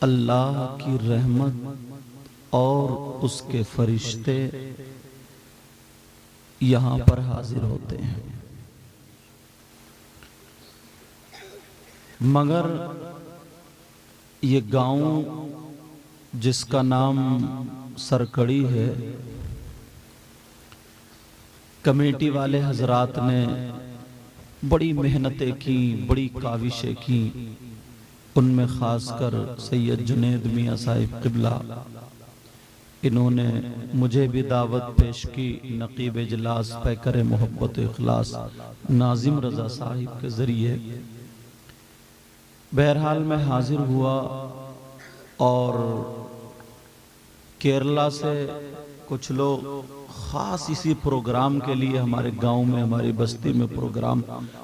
अल्लाह की रहमत और उसके फरिश्ते यहाँ पर हाजिर होते हैं, मगर ये गांव जिसका नाम सरकड़ी है, कमेटी वाले हजरात ने बड़ी मेहनतें की, बड़ी काविशें की। उनमें खासकर सैयद जुनेद मियाँ साहिब क़िबला, इन्होंने मुझे भी दावत पेश की नकीब इजलास पैकर मोहब्बत इखलास नाजिम रजा साहिब के ज़रिए। बहरहाल मैं हाजिर हुआ और केरला से कुछ लोग ख़ास इसी प्रोग्राम के लिए हमारे गांव में, हमारी बस्ती में प्रोग्राम,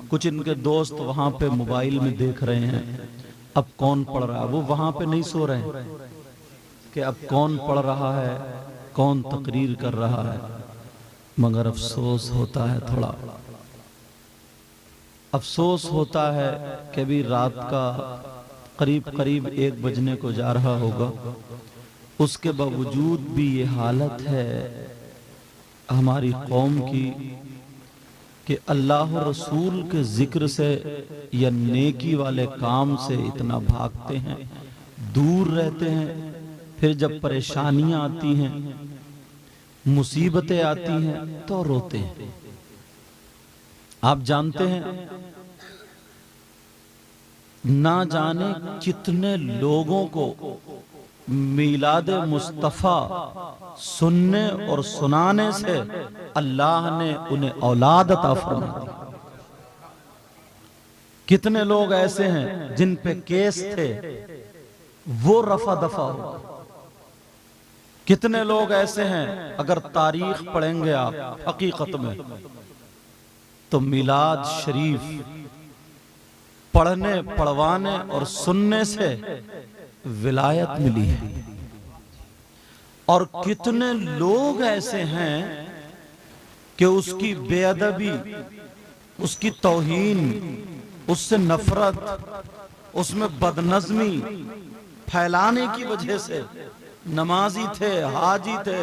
कुछ इनके दोस्त वहाँ पे मोबाइल में देख रहे हैं अब कौन पढ़ रहा है। वो वहाँ पे नहीं सो रहे हैं कि अब कौन पढ़ रहा है, कौन तकरीर कर रहा है, मगर अफसोस होता है, थोड़ा अफसोस होता है कि अभी रात का करीब करीब 1 बजने को जा रहा होगा, उसके बावजूद भी ये हालत है हमारी कौम की कि अल्लाह और रसूल के जिक्र से या नेकी वाले काम से इतना भागते हैं, दूर रहते हैं। फिर जब परेशानियां आती हैं, मुसीबतें आती हैं तो रोते हैं। आप जानते हैं ना जाने कितने लोगों को मीलाद मुस्तफ़ा सुनने और सुनाने से अल्लाह ने उन्हें औलाद अता फरमा दी। कितने लोग ऐसे हैं जिन पे केस थे वो रफा दफा हो। कितने लोग ऐसे हैं, अगर तारीख पढ़ेंगे आप हकीकत में, तो मिलाद शरीफ पढ़ने, पढ़वाने और सुनने से विलायत मिली है। और कितने लोग ऐसे हैं कि उसकी बेअदबी, उसकी तौहीन, उससे नफरत, उसमें बदनज़मी फैलाने की वजह से नमाजी थे, हाजी थे,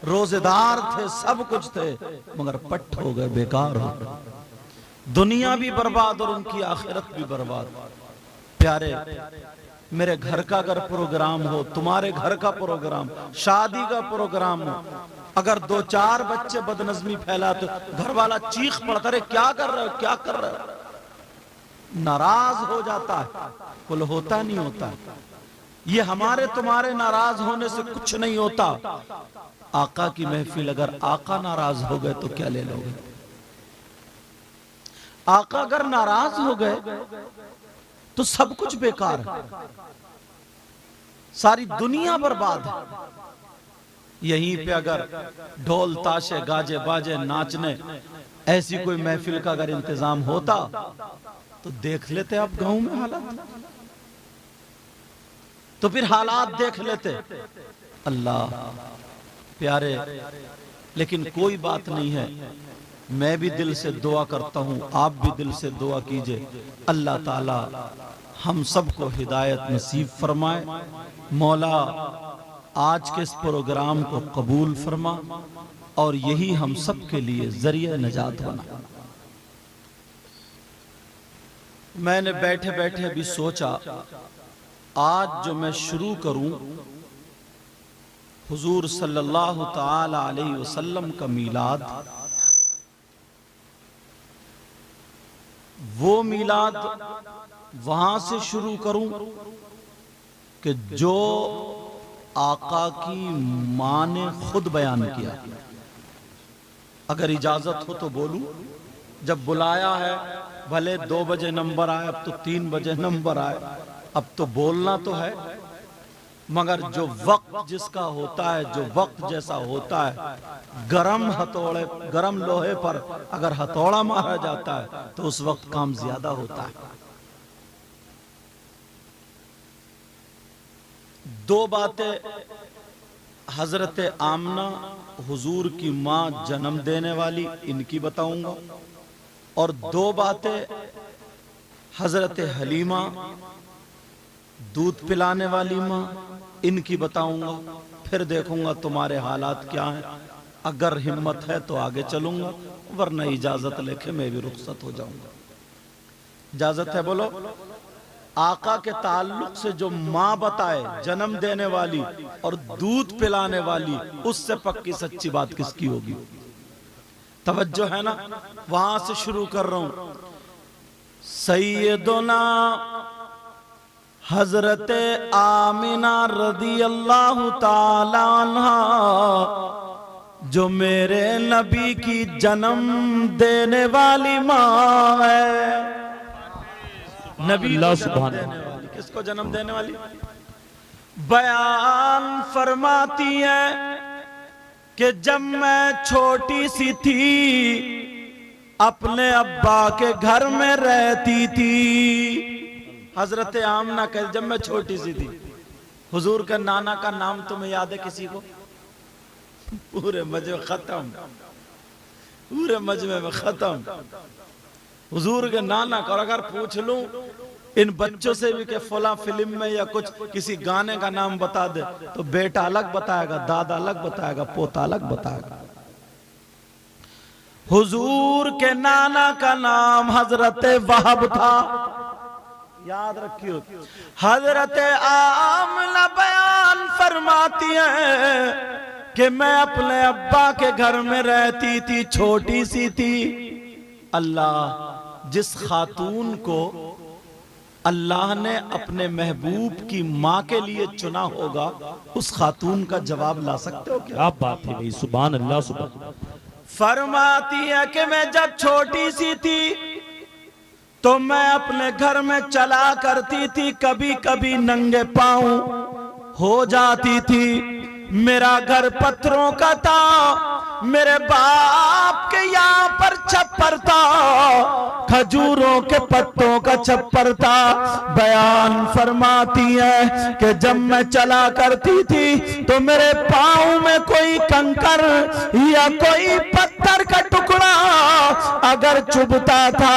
रोजेदार थे, सब कुछ थे, मगर पट हो गए, बेकार हो गए। दुनिया भी बर्बाद और उनकी आखिरत भी बर्बाद। प्यारे, मेरे घर का अगर प्रोग्राम हो, तुम्हारे घर का प्रोग्राम, शादी का प्रोग्राम हो, अगर 2-4 बच्चे बदनज़मी फैलाते, घर वाला चीख पड़ता रहे क्या कर रहे हो, क्या कर रहे हो, नाराज हो जाता है। कुल होता नहीं होता। ये हमारे तुम्हारे नाराज होने से कुछ नहीं होता। आका की महफिल, अगर आका नाराज हो गए तो क्या ले लोगे? आका अगर नाराज हो गए तो सब कुछ बेकार है, सारी दुनिया बर्बाद है। यहीं पे अगर ढोल ताशे गाजे बाजे नाचने ऐसी कोई महफिल का अगर इंतजाम होता तो देख लेते आप गांव में हालात, तो फिर हालात देख लेते। अल्लाह प्यारे, लेकिन कोई बात नहीं है। मैं भी दिल से दुआ करता हूं, आप भी दिल से दुआ कीजिए, अल्लाह ताला हम सबको हिदायत नसीब फरमाए। मौला आज के इस प्रोग्राम को कबूल फरमा और यही हम सब के लिए जरिया नजात बना। मैंने बैठे बैठे भी सोचा आज जो मैं शुरू करूं हुजूर सल्लल्लाहु ताला अलैहि वसल्लम का मीलाद, वो मीलाद वहां से शुरू करूं कि जो आका की मां ने खुद बयान किया। अगर इजाजत हो तो बोलूं। जब बुलाया है, भले 2 बजे नंबर आए, अब तो 3 बजे नंबर आए, अब तो बोलना तो है, मगर जो वक्त जिसका होता है, जो वक्त जैसा होता है, गरम हथौड़े, गरम लोहे पर अगर हथौड़ा मारा जाता है तो उस वक्त काम ज्यादा होता है। 2 बातें हजरत आमना हुजूर की मां जन्म देने वाली, इनकी बताऊंगा, और 2 बातें हजरत हलीमा दूध पिलाने वाली माँ, इनकी बताऊंगा, फिर देखूंगा तुम्हारे हालात क्या हैं। अगर हिम्मत है तो आगे चलूंगा, वरना इजाजत लेके मैं भी रुखसत हो जाऊंगा। इजाजत है? बोलो। आका के ताल्लुक से जो माँ बताए, जन्म देने वाली और दूध पिलाने वाली, उससे पक्की सच्ची बात किसकी होगी? तवज्जो है ना? वहां से शुरू कर रहा हूं। सैयदुना हजरत आमिना रदी अल्लाह ताला अन्हा, जो मेरे नबी की जन्म देने वाली माँ है। नबी को जन्म देने वाली, किसको जन्म देने वाली? बयान फरमाती है कि जब मैं छोटी सी थी अपने अब्बा के घर में रहती थी। हजरत आमना कह, जब मैं छोटी सी थी। हुजूर के नाना का नाम तुम्हें याद है किसी को? पूरे मजमे खत्म, पूरे मजमे में खत्म। हुजूर के नाना का, और अगर पूछ लूं इन बच्चों से भी कि फला फिल्म में या कुछ किसी गाने का नाम बता दे, तो बेटा अलग बताएगा, दादा अलग बताएगा, पोता अलग बताएगा। हुजूर के नाना का नाम हजरत वहाब था, याद रखियो। हजरत आमना बयान फरमाती है कि मैं अपने अब्बा के घर में रहती थी, छोटी सी थी। अल्लाह जिस खातून को अल्लाह ने अपने महबूब की माँ के लिए चुना होगा, उस खातून का जवाब ला सकते हो क्या? क्या बात है भाई, सुभान अल्लाह सुभान। फरमाती है कि मैं जब छोटी सी थी तो मैं अपने घर में चला करती थी, कभी कभी नंगे पांव हो जाती थी। मेरा घर पत्थरों का था, मेरे बाप के यहाँ पर छप्पर था, खजूरों के पत्तों का छप्पर था। बयान फरमाती है कि जब मैं चला करती थी तो मेरे पाँव में कोई कंकर या कोई पत्थर का टुकड़ा अगर चुभता था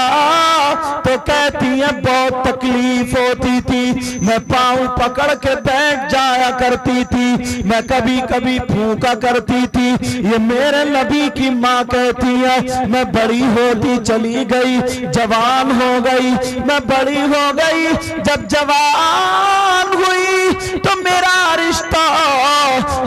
तो कहती है बहुत तकलीफ होती थी। मैं पाँव पकड़ के बैठ जाया करती थी, मैं कभी कभी फूंका करती थी। ये मेरे नबी की माँ कहती है मैं बड़ी होती चली गई, जवान हो गई, मैं बड़ी हो गई। जब जवान हुई तो मेरा रिश्ता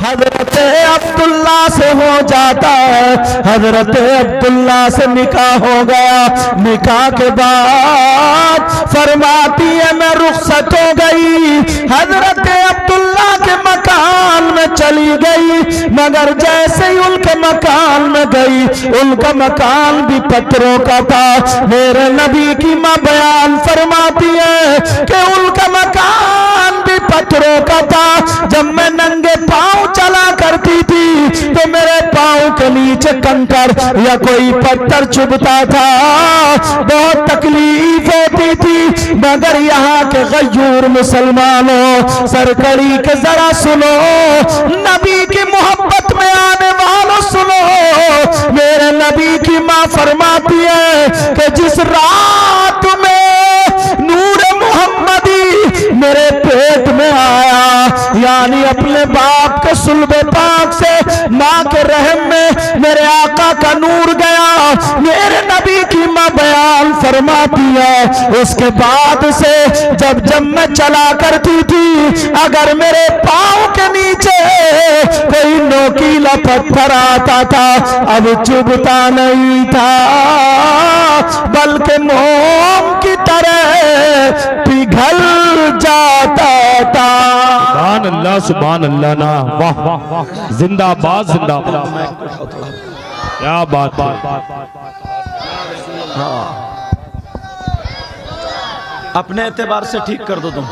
हजरत अब्दुल्ला से हो जाता है। हजरत अब्दुल्ला से निकाह हो गया। निकाह के बाद फरमाती है मैं रुखसत हो गई, हजरत अब्दुल्ला के मकान में चली गई। मगर जैसे ही उनके मकान में गई, उनका मकान भी पत्थरों का था। मेरे नबी की माँ बयान फरमाती है कि उनका मकान भी पत्थरों का था। जब मैं नंगे पांव चला करती थी तो मेरे पांव के नीचे कंकर या कोई पत्थर चुभता था, बहुत तकलीफ होती थी। मगर यहाँ के गयूर मुसलमानों, सरकड़ी के जरा सुनो, नबी की मोहब्बत में आने वालों सुनो। मेरे नबी की माँ फरमाती है कि जिस रात में नूर मोहम्मदी मेरे पेट में आया, यानी अपने बाप के सुल्बे पाक से माँ के रहम में मेरे आका का नूर गया। मेरे नबी की माँ बयान फरमाती है उसके बाद से जब जब मैं चला करती थी, अगर मेरे पाँव के नीचे कोई नोकीला पत्थर आता था, अब चुभता नहीं था, बल्कि मोम की तरह पिघल जाता था। सुभान अल्लाह सुभान अल्लाह ना, वाह वाह वाह, जिंदाबाद जिंदाबाद, क्या बात है। हाँ, अपने एतबार से ठीक कर दो तुम।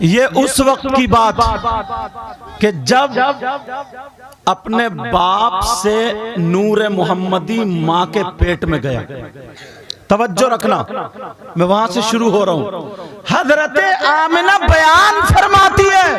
ये उस वक्त की बात कि जब अपने बाप से नूर मोहम्मदी माँ के पेट में गया। तवज्जो रखना, मैं वहां से शुरू हो रहा हूं। हजरत आमिना बयान फरमाती है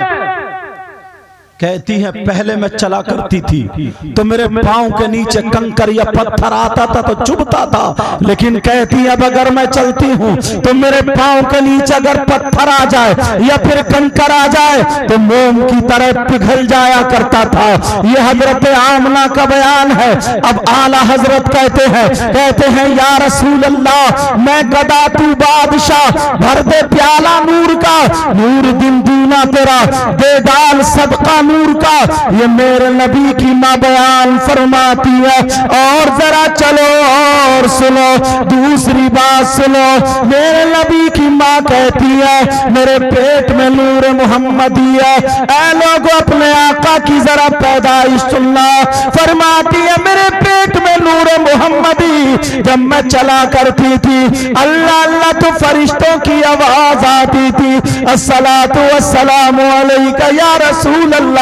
कहती है पहले मैं चला करती थी तो मेरे पांव के नीचे कंकर या पत्थर आता था तो चुभता था, लेकिन कहती है अब अगर मैं चलती हूँ तो मेरे पांव के नीचे अगर पत्थर आ जाए या फिर कंकर आ जाए तो मोम की तरह पिघल जाया करता था। ये हजरत आमना का बयान है। अब आला हजरत कहते हैं या रसूल अल्लाह, मैं गदा तू बादशाह, भर दे प्याला नूर का, नूर दिन दूना तेरा, दे डाल सदका नूर का। ये मेरे नबी की माँ बयान फरमाती है। और जरा चलो और सुनो, दूसरी बात सुनो, मेरे नबी की माँ कहती है मेरे पेट में नूर मोहम्मदी है। ऐ लोगों अपने आका की जरा पैदाइश सुनना। फरमाती है मेरे पेट में नूर मोहम्मदी, जब मैं चला करती थी अल्लाह अल्लाह तो फरिश्तों की आवाज आती थी, अस्सलातु वस्सलामु अलैका या रसूल अल्लाह।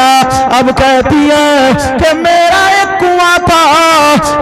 अब कहती है कि मेरा एक कुआं था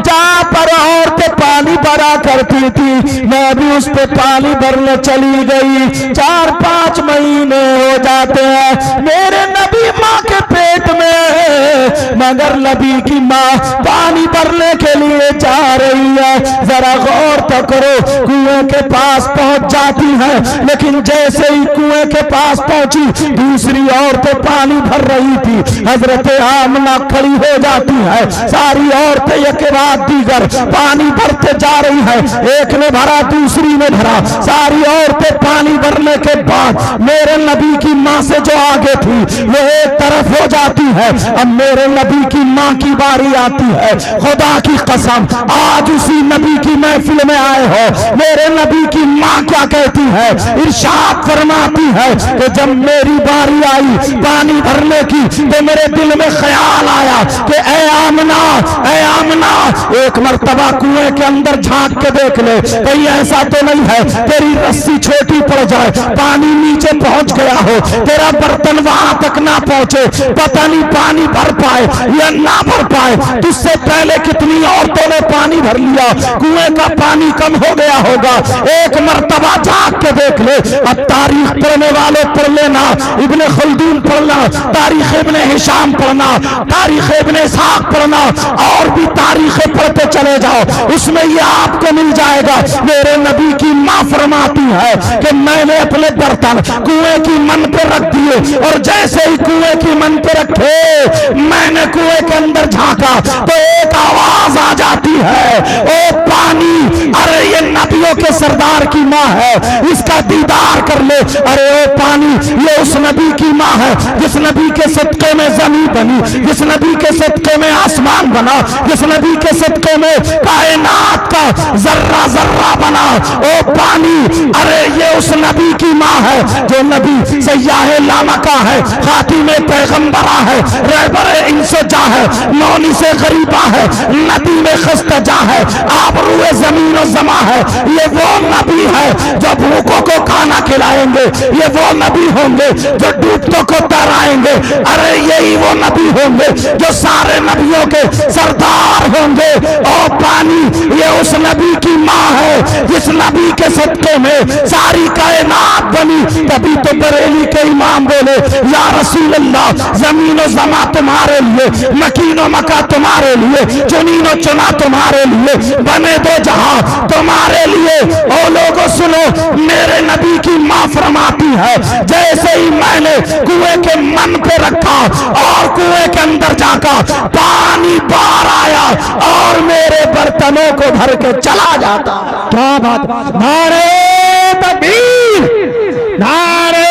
जहां पर औरतें पानी भरा करती थी, मैं भी उस पे पानी भरने चली गई। 4-5 महीने हो जाते हैं मेरे नबी माँ के पेट में, मगर नबी की माँ पानी भरने के लिए जा रही है। जरा गौर तो करो, कुएं के पास पहुंच जाती है, लेकिन जैसे ही कुएं के पास पहुंची दूसरी औरतें पानी भर रही थी। हजरत आमना खड़ी हो जाती है, सारी औरतें एक रात दीगर पानी भरते जा रही है। एक ने भरा दूसरी ने भरा, सारी औरतें पानी भरने के बाद मेरे नबी की माँ से जो आगे थी वो एक तरफ हो जाती है। अब मेरे नबी की माँ की बारी आती है। खुदा की कसम आज उसी नबी की महफिल में आए हो, मेरे नबी की माँ क्या कहती है, इरशाद फरमाती है कि जब मेरी बारी आई पानी भरने की तो मेरे दिल में ख्याल आया कि ऐ आमना एक मर्तबा कुएं के अंदर झांक के देख ले, कहीं ऐसा तो नहीं है तेरी रस्सी छोटी पड़ जाए, पानी नीचे पहुंच गया हो, तेरा बर्तन वहां तक ना पहुंचे, पता नहीं पानी भर पाए या ना भर पाए। तुझसे पहले कितनी औरतों ने पानी भर लिया, कुएं का पानी कम हो गया होगा। एक मर्तबा झांक के देख ले। अब तारीख पढ़ने वाले पढ़ लेना, इब्ने खल्दून पढ़ना, तारीख इब्ने हिशाम पढ़ना, तारीख इब्ने इसहाक पढ़ना, और भी तारीखें पढ़ते चले जाओ, उसमें ये आपको मिल जाएगा। मेरे नबी की माँ फरमाती है कि मैंने अपने बर्तन कुएं की मन पे रख दिए, और जैसे ही कुएं की मन पे रखे मैंने कुएं के अंदर झांका तो एक आवाज आ जाती है, ओ पानी, अरे ये नबियों के सरदार की माँ है, इसका दीदार कर ले। अरे ओ पानी, ये उस नबी की माँ है जिस नबी के सदके में जमीन बनी, जिस नबी के सदके में आसमान बना, जिस नबी के सदके में कायनात का जर्रा जर्रा बना। ओ पानी, अरे ये उस नबी की माँ है जो नबी सयाहे लामका है, खातिमे पैगंबरा है, रहबरे इंसजा है, नौनी से गरीबा है, नबी में खस्तजा है, आबरूए जमीन और जमा है। ये वो नबी है जो भूखों को खाना खिलाएंगे, ये वो नबी होंगे जो डूबतों को तैराएंगे, अरे यही वो नबी होंगे जो सारे नबियों के सरदार होंगे। और पानी, ये उस नबी की माँ है जिस नबी के सदके में सारी कायनात बनी। तभी तो बरेली के इमाम बोले या रसूल अल्लाह, जमीन और जमा तुम्हारे लिए, मकीनो मका तुम्हारे लिए, चुनीनो चुना तुम्हारे लिए, बने दो जहां तुम्हारे लिए। ओ लोगों सुनो, मेरे नबी की माँ फरमाती है जैसे ही मैंने कुएं के मन पे रखा और कुएं के अंदर जाकर पानी बाहर आया और मेरे बर्तनों को भर के चला जाता। क्या बात, नारे तकबीर, नारे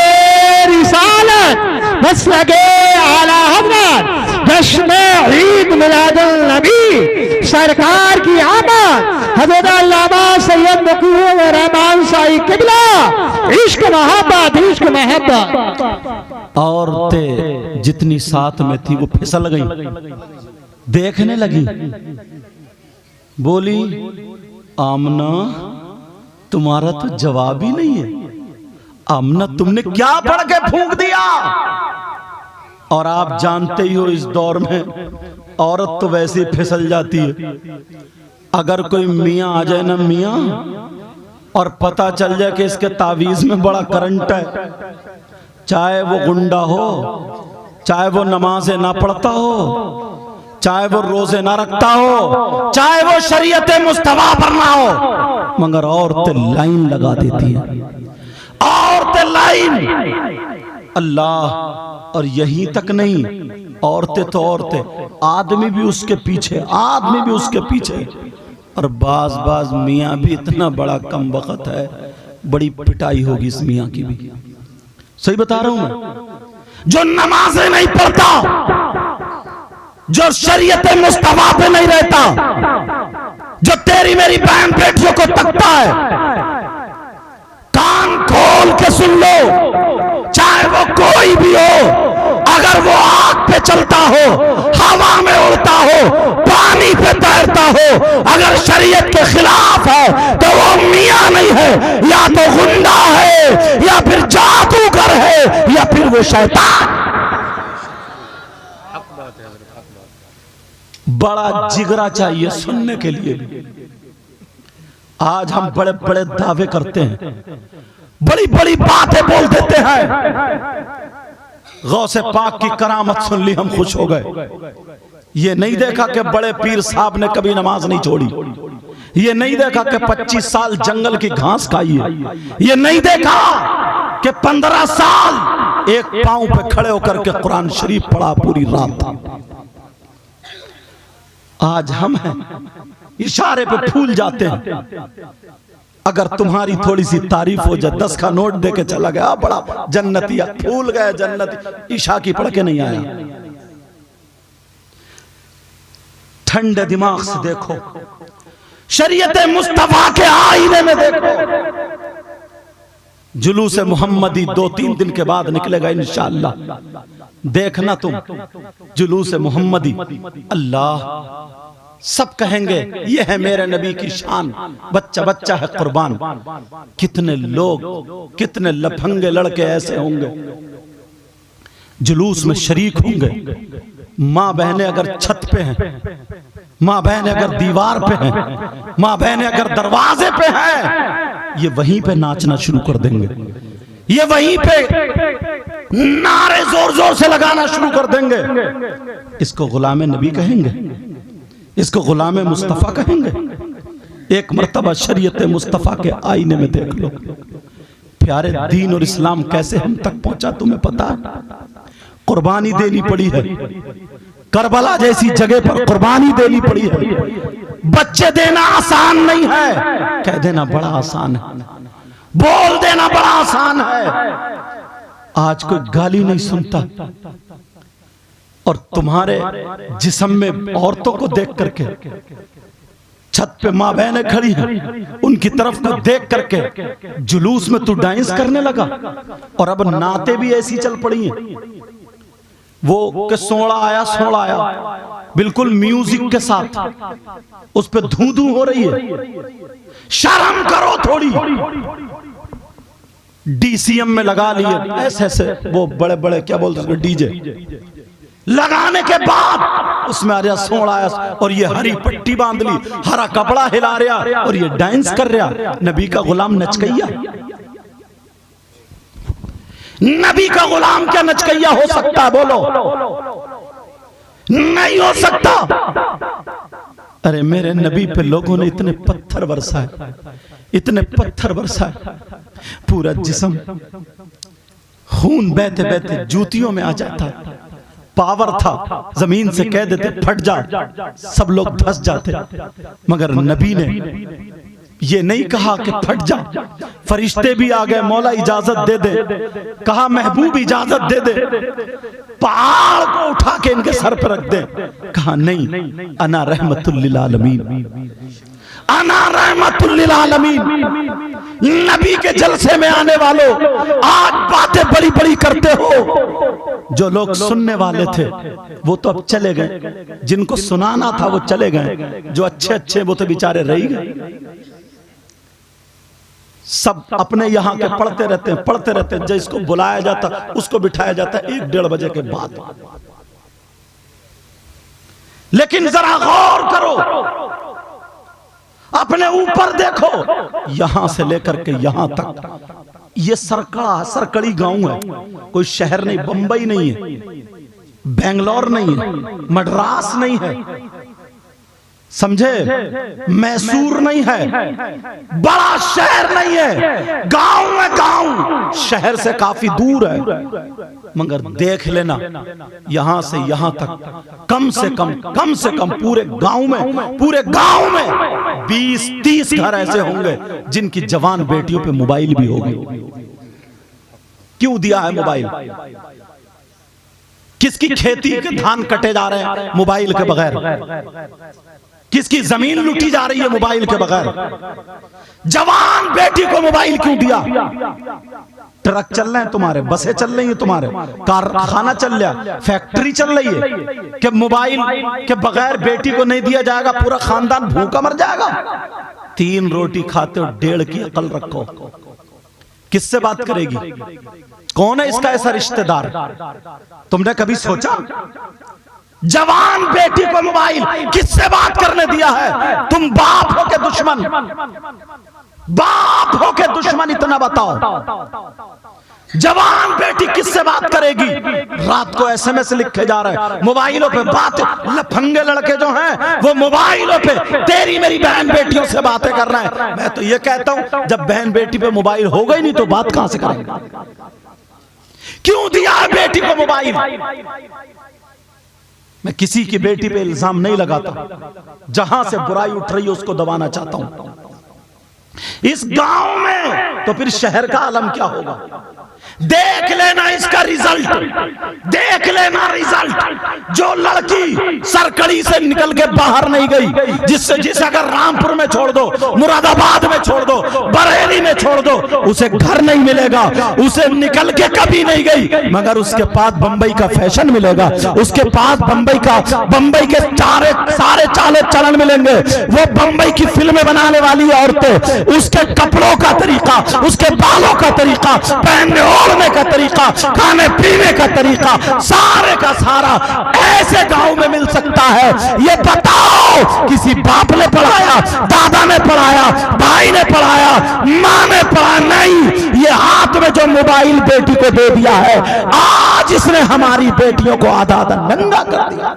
रिसालत, मसलके आला हज़रत, जश्न ईद मिलादुल नबी, सरकार की आमद, हज़रत अल्लामा सैयद मुक़ीम रहमान साई किबला, इश्क मोहब्बत, इश्क मोहब्बत। औरतें जितनी साथ में थी वो फिसल गई, देखने लगी, बोली आमना तुम्हारा तो जवाब ही नहीं है, आमना तुमने क्या पढ़ के फूंक दिया। और आप जानते ही हो इस दौर में औरत तो वैसे ही फिसल जाती है। अगर कोई मियाँ आ जाए ना मियाँ, और पता चल जाए कि इसके तावीज में बड़ा करंट है, चाहे वो गुंडा हो चाहे वो नमाजें ना पढ़ता हो, चाहे वो रोजे ना रखता हो, चाहे वो शरीयत मुस्तफा पर ना हो, मगर औरतें लाइन लगा देती हैं, औरतें लाइन। अल्लाह, और यहीं तक नहीं, औरतें तो औरतें, आदमी भी उसके पीछे, आदमी भी उसके पीछे। और बाज मियाँ भी इतना बड़ा कम वक़्त है, बड़ी पिटाई होगी इस मियाँ की भी। सही बता रहा हूं मैं। जो नमाजें नहीं पढ़ता, जो शरीयत मुस्तफा पे नहीं रहता, जो तेरी मेरी बहन बेटियों को तकता है, कान खोल के सुन लो, चाहे वो कोई भी हो, अगर वो आग पे चलता हो, हवा में उड़ता हो, पानी पे तैरता हो, अगर शरीयत के खिलाफ है तो वो मियां नहीं है, या तो गुंडा है, या फिर जादूगर है, या फिर वो शैतान। बड़ा जिगरा चाहिए सुनने के लिए भी। आज हम बड़े बड़े दावे करते हैं, बड़ी बड़ी बातें बोल देते हैं, गौसे पाक की करामत सुन ली, हम खुश हो गए। ये नहीं देखा कि बड़े पीर साहब ने कभी नमाज नहीं छोड़ी, ये नहीं देखा कि 25 साल जंगल की घास खाई है, ये नहीं देखा कि 15 साल एक पांव पे खड़े होकर के कुरान शरीफ पढ़ा पूरी रात। आज हम हैं इशारे पे फूल जाते हैं। अगर तुम्हारी थोड़ी सी तारीफ हो जाए, 10 का नोट देके चला गया, बड़ा जन्नती, फूल गए जन्नती, ईशा की पढ़ के नहीं आया। ठंडे दिमाग से देखो, शरीयत मुस्तफा के आईने में देखो। जुलूस मोहम्मदी 2-3 दिन के बाद निकलेगा इंशाअल्लाह, देखना तुम जुलूस मोहम्मदी। अल्लाह, सब कहेंगे ये है मेरे नबी की शान, बच्चा बच्चा है कुर्बान। कितने लोग, कितने लफंगे लड़के ऐसे होंगे जुलूस में शरीक होंगे। माँ बहनें अगर छत पे हैं, माँ बहनें अगर दीवार पे हैं, माँ बहनें अगर दरवाजे पे हैं, ये वहीं पे नाचना शुरू कर देंगे, ये वहीं पे नारे जोर जोर से लगाना शुरू कर देंगे। इसको गुलाम नबी कहेंगे, इसको गुलाम मुस्तफा कहेंगे। एक मर्तबा शरीयत मुस्तफा के आईने में देख लो, प्यारे दीन और इस्लाम कैसे हम तक पहुंचा तुम्हें पता है? कुर्बानी देनी पड़ी है, करबला जैसी जगह पर कुर्बानी देनी पड़ी है। बच्चे देना आसान नहीं है, कह देना बड़ा आसान है, बोल देना बड़ा आसान है। आज कोई गाली नहीं सुनता, और तुम्हारे जिस्म में औरतों को देख करके, छत पे माँ बहनें खड़ी हैं, उनकी तरफ को देख करके जुलूस में तू डांस करने लगा। और अब नाते भी ऐसी चल पड़ी हैं, वो के सोड़ा आया बिल्कुल म्यूजिक के साथ, उस पे धू धू हो रही है। शर्म करो थोड़ी। डीसीएम में लगा लिए ऐसे ऐसे, वो बड़े बड़े क्या बोलते हैं डीजे, लगाने के बाद उसमें आ रहा सोड़ा आया, और ये हरी पट्टी बांध ली, हरा कपड़ा हिला रहा, और ये डांस कर रहा। नबी का गुलाम नचकैया, नबी का गुलाम क्या नचकैया हो सकता है? बोलो, नहीं हो सकता। अरे मेरे नबी पे लोगों ने इतने पत्थर बरसाए, इतने पत्थर बरसाए, पूरा जिस्म खून बहते बहते जूतियों में आ जाता। पावर था, जमीन से कह देते फट जा, सब लोग धंस जाते। मगर नबी ने ये नहीं कहा कि फट जा। फरिश्ते भी आ गए, मौला इजाजत दे दे, कहा महबूब इजाजत दे दे, पहाड़ को उठा के इनके सर पर रख दे। कहा नहीं, अना रहमतुल लिल आलमीन, अना रहमतुल लिल आलमीन। नबी के जलसे में आने वालों, आज बातें बड़ी बड़ी करते हो। जो लोग सुनने वाले थे वो तो अब चले गए, जिनको सुनाना था वो चले गए, जो अच्छे अच्छे वो तो बेचारे रह गए। सब अपने यहाँ के पढ़ते रहते हैं, पढ़ते रहते हैं। जिसको बुलाया जाता उसको बिठाया जाता 1-1.5 बजे के बाद। लेकिन जरा गौर करो, अपने ऊपर देखो, यहां से लेकर के यहां तक ये सरकड़ी गांव है, कोई शहर नहीं, बंबई नहीं है। बेंगलोर नहीं है, मद्रास नहीं है, समझे, मैसूर नहीं है, बड़ा शहर नहीं है, गांव है, गांव शहर से काफी दूर है। मगर देख लेना यहां से यहां तक कम से कम पूरे गांव में 20-30 घर ऐसे होंगे जिनकी जवान बेटियों पे मोबाइल भी होगी। क्यों दिया है मोबाइल? किसकी खेती के धान कटे जा रहे हैं मोबाइल के बगैर? किसकी जमीन लूटी जा रही है मोबाइल के बगैर? जवान बेटी को मोबाइल क्यों दिया? ट्रक चल रहे हैं तुम्हारे, बसें चल रही हैं तुम्हारे, कारखाना चल रहा है, फैक्ट्री चल रही है कि मोबाइल के बगैर बेटी को नहीं दिया जाएगा, पूरा खानदान भूखा मर जाएगा। 3 रोटी खाते हो, 1.5 की अकल रखो। किससे बात करेगी? कौन है इसका ऐसा रिश्तेदार? तुमने कभी सोचा? जवान बेटी को मोबाइल किससे बात करने दिया है? तुम बाप हो के दुश्मन, बाप हो के दुश्मन, इतना बताओ। जवान बेटी किससे बात करेगी? रात को SMS लिखे जा रहे हैं, मोबाइलों पे बात, लफंगे लड़के जो हैं वो मोबाइलों पे तेरी मेरी बहन बेटियों से बातें कर रहे हैं। मैं तो ये कहता हूं जब बहन बेटी पे मोबाइल होगा ही नहीं तो बात कहां से करेंगे? क्यों दिया है बेटी को मोबाइल? मैं किसी की बेटी पे इल्जाम नहीं लगाता, जहां से बुराई उठ रही है उसको दबाना चाहता हूं। इस गांव में तो फिर शहर का आलम क्या होगा? देख लेना इसका रिजल्ट, देख लेना रिजल्ट। जो लड़की सरकड़ी से निकल के बाहर नहीं गई, जिसे अगर रामपुर में छोड़ दो, मुरादाबाद में छोड़ दो, बरेली में छोड़ दो, उसे घर नहीं मिलेगा, उसे निकल के कभी नहीं गई, मगर उसके पास बंबई का फैशन मिलेगा, उसके पास बंबई के सारे चाले चलन मिलेंगे। वो बंबई की फिल्में बनाने वाली औरतें, उसके कपड़ों का तरीका, उसके बालों का तरीका, पहनने ओढ़ने का तरीका, खाने पीने का तरीका, सारे का सारा ऐसे गांव में मिल सकता है। ये बताओ किसी बाप ने पढ़ाया, दादा ने पढ़ाया, भाई ने पढ़ाया, मां ने पढ़ाया? नहीं, ये हाथ में जो मोबाइल बेटी को दे दिया है, आज इसने हमारी बेटियों को आधा आधा नंगा कर दिया,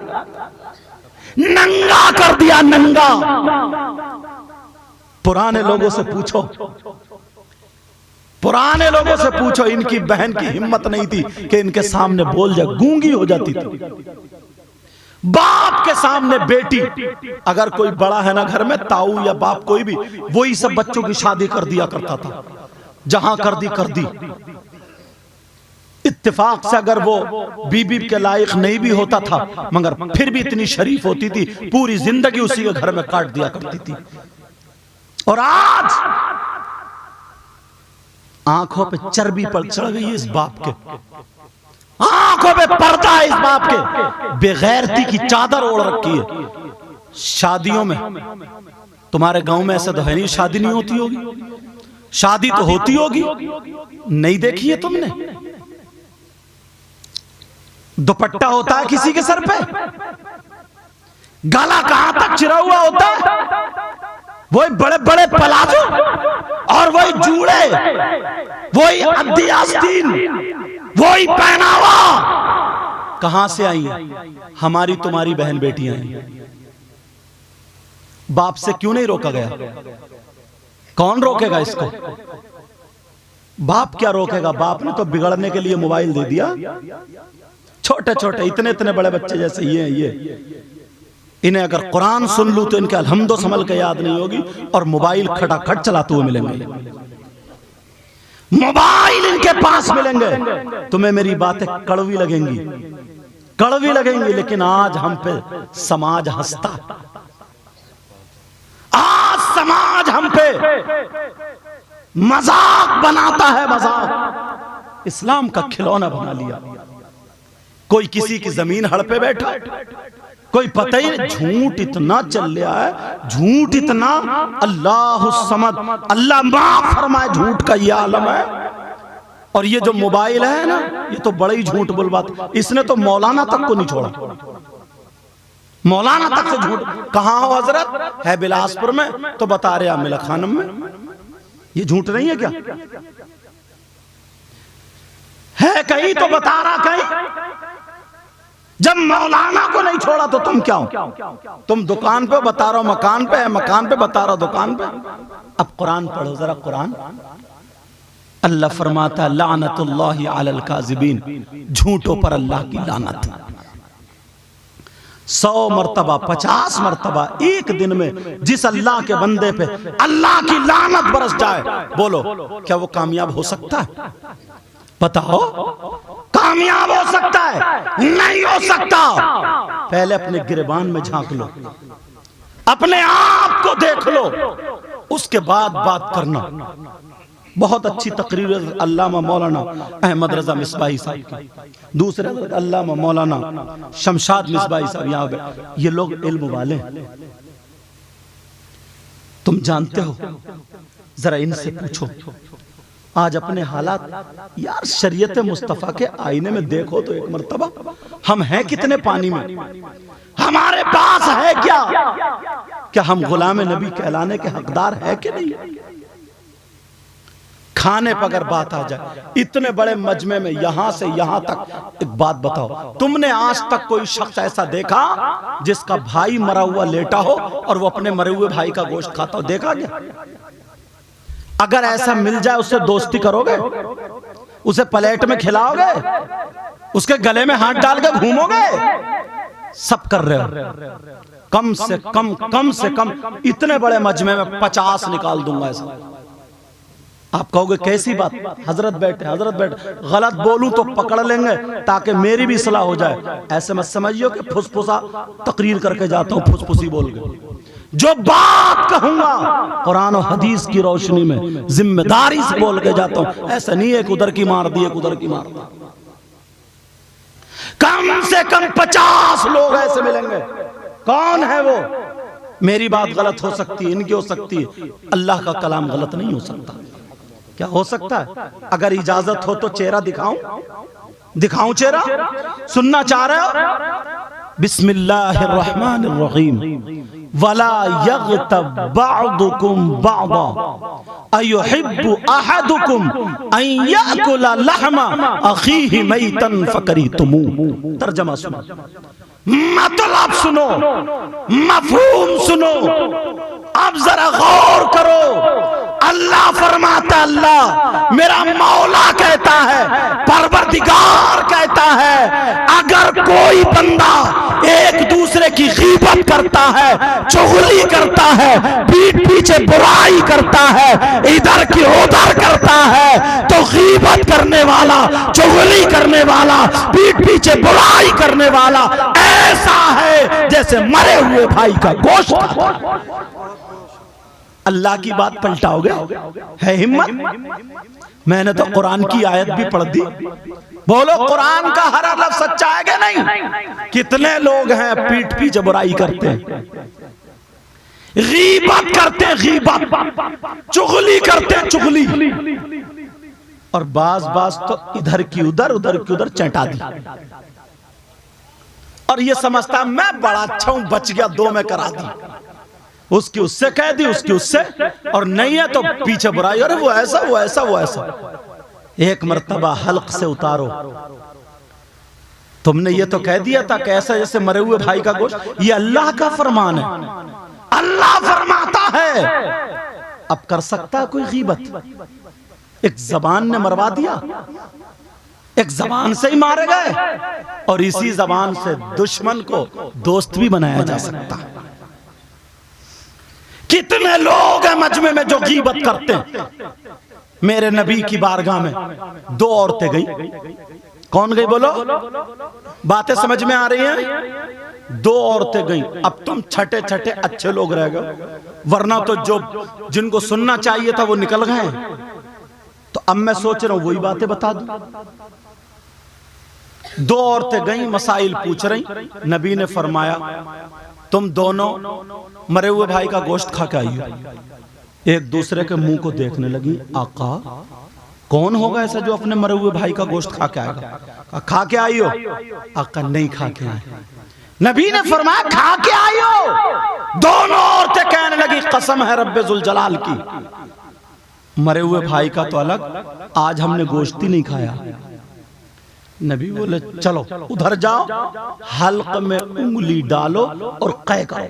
नंगा कर दिया, नंगा। पुराने लोगों से पूछो, पुराने लोगों से पूछो, इनकी बहन की हिम्मत नहीं थी कि इनके सामने बोल जाए, गूंगी हो जाती थी। बाप के सामने बेटी, अगर कोई बड़ा है ना घर में, ताऊ या बाप कोई भी, वही सब बच्चों की शादी कर दिया करता था। जहां कर दी इत्तेफाक से, अगर वो बीबी के लायक नहीं भी होता था मगर फिर भी इतनी शरीफ होती थी, पूरी जिंदगी उसी के घर में काट दिया करती थी। और आज आंखों पे चर्बी पर चढ़ गई है इस बाप के, आंखों पे पर्दा है इस बाप के, बेगैरती की चादर ओढ़ रखी है। शादियों में, तुम्हारे गांव में ऐसा तो है नहीं शादी नहीं होती होगी, शादी तो होती होगी, नहीं देखी है तुमने? दुपट्टा होता है किसी के सर पे, गला कहां तक चिरा हुआ होता है, वही बड़े बड़े पलाजो और वही जूड़े, वही अद्दी आस्तीन, वही पहनावा। कहां से आई है? हमारी तुम्हारी बहन बेटियां हैं। बाप से क्यों नहीं रोका गया? कौन रोकेगा इसको? बाप क्या रोकेगा? बाप ने तो बिगड़ने के लिए मोबाइल दे दिया। छोटे छोटे इतने इतने बड़े बच्चे जैसे ये इन्हें अगर कुरान सुन लूं तो इनके अलहम्दो समल के याद नहीं होगी, और मोबाइल खटाखट चलाते हुए मिलेंगे, मोबाइल इनके पास मिलेंगे। तुम्हें मेरी बातें कड़वी लगेंगी, लेकिन आज हम पे समाज हंसता, आज समाज हम पे मजाक बनाता है, मजाक। इस्लाम का खिलौना बना लिया। कोई किसी की जमीन हड़पे बैठा, कोई पता ही नहीं। झूठ इतना चल रहा है, झूठ इतना, अल्लाह समद, अल्लाह माफ फरमाए, झूठ का ये आलम है। और ये जो मोबाइल है ना, ये तो बड़ा ही झूठ बोलबात। इसने तो मौलाना तक को नहीं छोड़ा, मौलाना तक से झूठ। कहां हो हजरत? है बिलासपुर में, तो बता रहे मिला खानम में। ये झूठ नहीं है क्या? है कहीं तो बता रहा कहीं। जब मौलाना को नहीं छोड़ा तो तुम क्या हो? तुम दुकान पे बता रहे हो मकान पे है, मकान पे बता रहे हो दुकान पे। अब कुरान पढ़ो जरा, कुरान। अल्लाह फरमाता है लानतुल्लाहि अलल काज़िबीन, झूठों पर अल्लाह की लानत। 100 मरतबा 50 मरतबा एक दिन में जिस अल्लाह के बंदे पे अल्लाह की लानत बरस जाए, बोलो क्या वो कामयाब हो सकता है? बताओ, कामयाब हो सकता है? नहीं हो सकता। पहले अपने गिरबान में झांक लो, अपने आप को देख लो, उसके बाद बात करना। बहुत अच्छी तकरीर अल्लामा मौलाना अहमद रजा मिसबाही साहब की, दूसरे अल्लामा मौलाना शमशाद मिसबाही साहब यहाँ पे। ये लोग इल्म वाले हैं, तुम जानते हो, जरा इनसे पूछो आज अपने हालात। यार शरीयत मुस्तफा के आईने में देखो तो एक मर्तबा, हम हैं कितने पानी में? हमारे पास है क्या? क्या हम गुलाम नबी कहलाने के हकदार है कि नहीं? खाने पर अगर बात आ जाए, इतने बड़े मजमे में यहां से यहां तक, एक बात बताओ, तुमने आज तक कोई शख्स ऐसा देखा जिसका भाई मरा हुआ लेटा हो और वो अपने मरे हुए भाई का गोश्त खाता हो? देखा क्या? अगर ऐसा मिल जाए उससे दोस्ती करोगे? उसे प्लेट में खिलाओगे? उसके गले में हाथ डाल के घूमोगे? सब कर रहे हो। कम से कम इतने बड़े मजमे में 50 निकाल दूंगा ऐसा। आप कहोगे कैसी बात? हजरत बैठे, हजरत बैठे, गलत बोलूं तो पकड़ लेंगे ताकि मेरी भी सलाह हो जाए। ऐसे मत समझियो कि फुसफुसा तकरीर करके जाता हूं, फुसफुसी बोल के। जो बात कहूंगा कुरान और हदीस की रोशनी में जिम्मेदारी से बोल के जाता हूं। ऐसा नहीं है कि उधर की मार दी, एक उधर की मार दी। कम से कम 50 लोग ऐसे मिलेंगे। कौन है वो? मेरी बात गलत हो सकती है, इनकी हो सकती है, अल्लाह का कलाम गलत नहीं हो सकता। क्या हो सकता है? अगर इजाजत हो तो चेहरा दिखाऊं? दिखाऊं चेहरा? सुनना चाह रहे हो? बिस्मिल्लाहिर्रहमानिर्रहीम। वला यग़तब बअदुकुम बअदा अयुहिब्बु अहदुकुम अन याकुला लहमा अखीहि मैतन फकरीतुमू। तर्जमा सुनो, मतलब सुनो, मफहूम सुनो। अब जरा गौर करो। अल्लाह फरमाता, अल्लाह मेरा मौला कहता है, परवरदिगार कहता है, अगर कोई बंदा एक दूसरे की गीबत करता है, चुगली करता है, पीठ पीछे बुराई करता है, इधर की उधर करता है, तो गीबत करने वाला, चुगली करने वाला, पीठ पीछे बुराई करने वाला ऐसा है जैसे मरे हुए भाई का गोश्त। अल्लाह की बात पलटाओगे? है हिम्मत? मैंने तो कुरान की आयत भी पढ़ दी। बोलो कुरान का हर लफ्ज़ सच्चा है कि नहीं? कितने लोग हैं पीठ पीछे बुराई करते हैं, गीबत करते हैं, गीबत, चुगली करते हैं, चुगली, और बाज तो इधर की उधर, उधर की उधर चटा दी। और ये समझता मैं बड़ा अच्छा हूं, बच गया, 2 में करा दी, उसकी उससे कह दी, उसकी उससे, और नहीं है तो पीछे बुराई, अरे वो ऐसा, वो ऐसा, वो ऐसा। एक मर्तबा हल्क से उतारो। तुमने ये तो कह दिया था कि ऐसा जैसे मरे हुए भाई का गोश्त। ये अल्लाह का फरमान है, अल्लाह फरमाता है। अब कर सकता है कोई गीबत? एक जबान ने मरवा दिया, एक जबान से ही मारे गए, और इसी जबान से दुश्मन को दोस्त भी बनाया जा सकता है। कितने लोग हैं मजमे में जो गीबत करते हैं। मेरे नबी की बारगाह में 2 औरतें गई। कौन गई? बोलो, बातें समझ में आ रही हैं? 2 औरतें गई। अब तुम छठे छठे अच्छे लोग रह गए, वरना तो जो जिनको सुनना चाहिए था वो निकल गए। तो अब मैं सोच रहा हूं वही बातें बता दूं। 2 औरतें गई, मसाइल पूछ रही। नबी ने फरमाया तुम दोनों मरे हुए भाई का गोश्त खा के आई हो। एक दूसरे के मुंह को देखने लगी। आका, कौन होगा ऐसा जो अपने मरे हुए भाई का गोश्त खा के आएगा? खा के आई हो? आका, नहीं खा के आए। नबी ने फरमाया खा के आई हो? दोनों औरतें कहने लगी कसम है रब्बे जुल जलाल की, मरे हुए भाई का तो अलग, आज हमने गोश्त ही नहीं खाया। नबी बोले चलो उधर जाओ, हल्क में उंगली डालो और कै करो।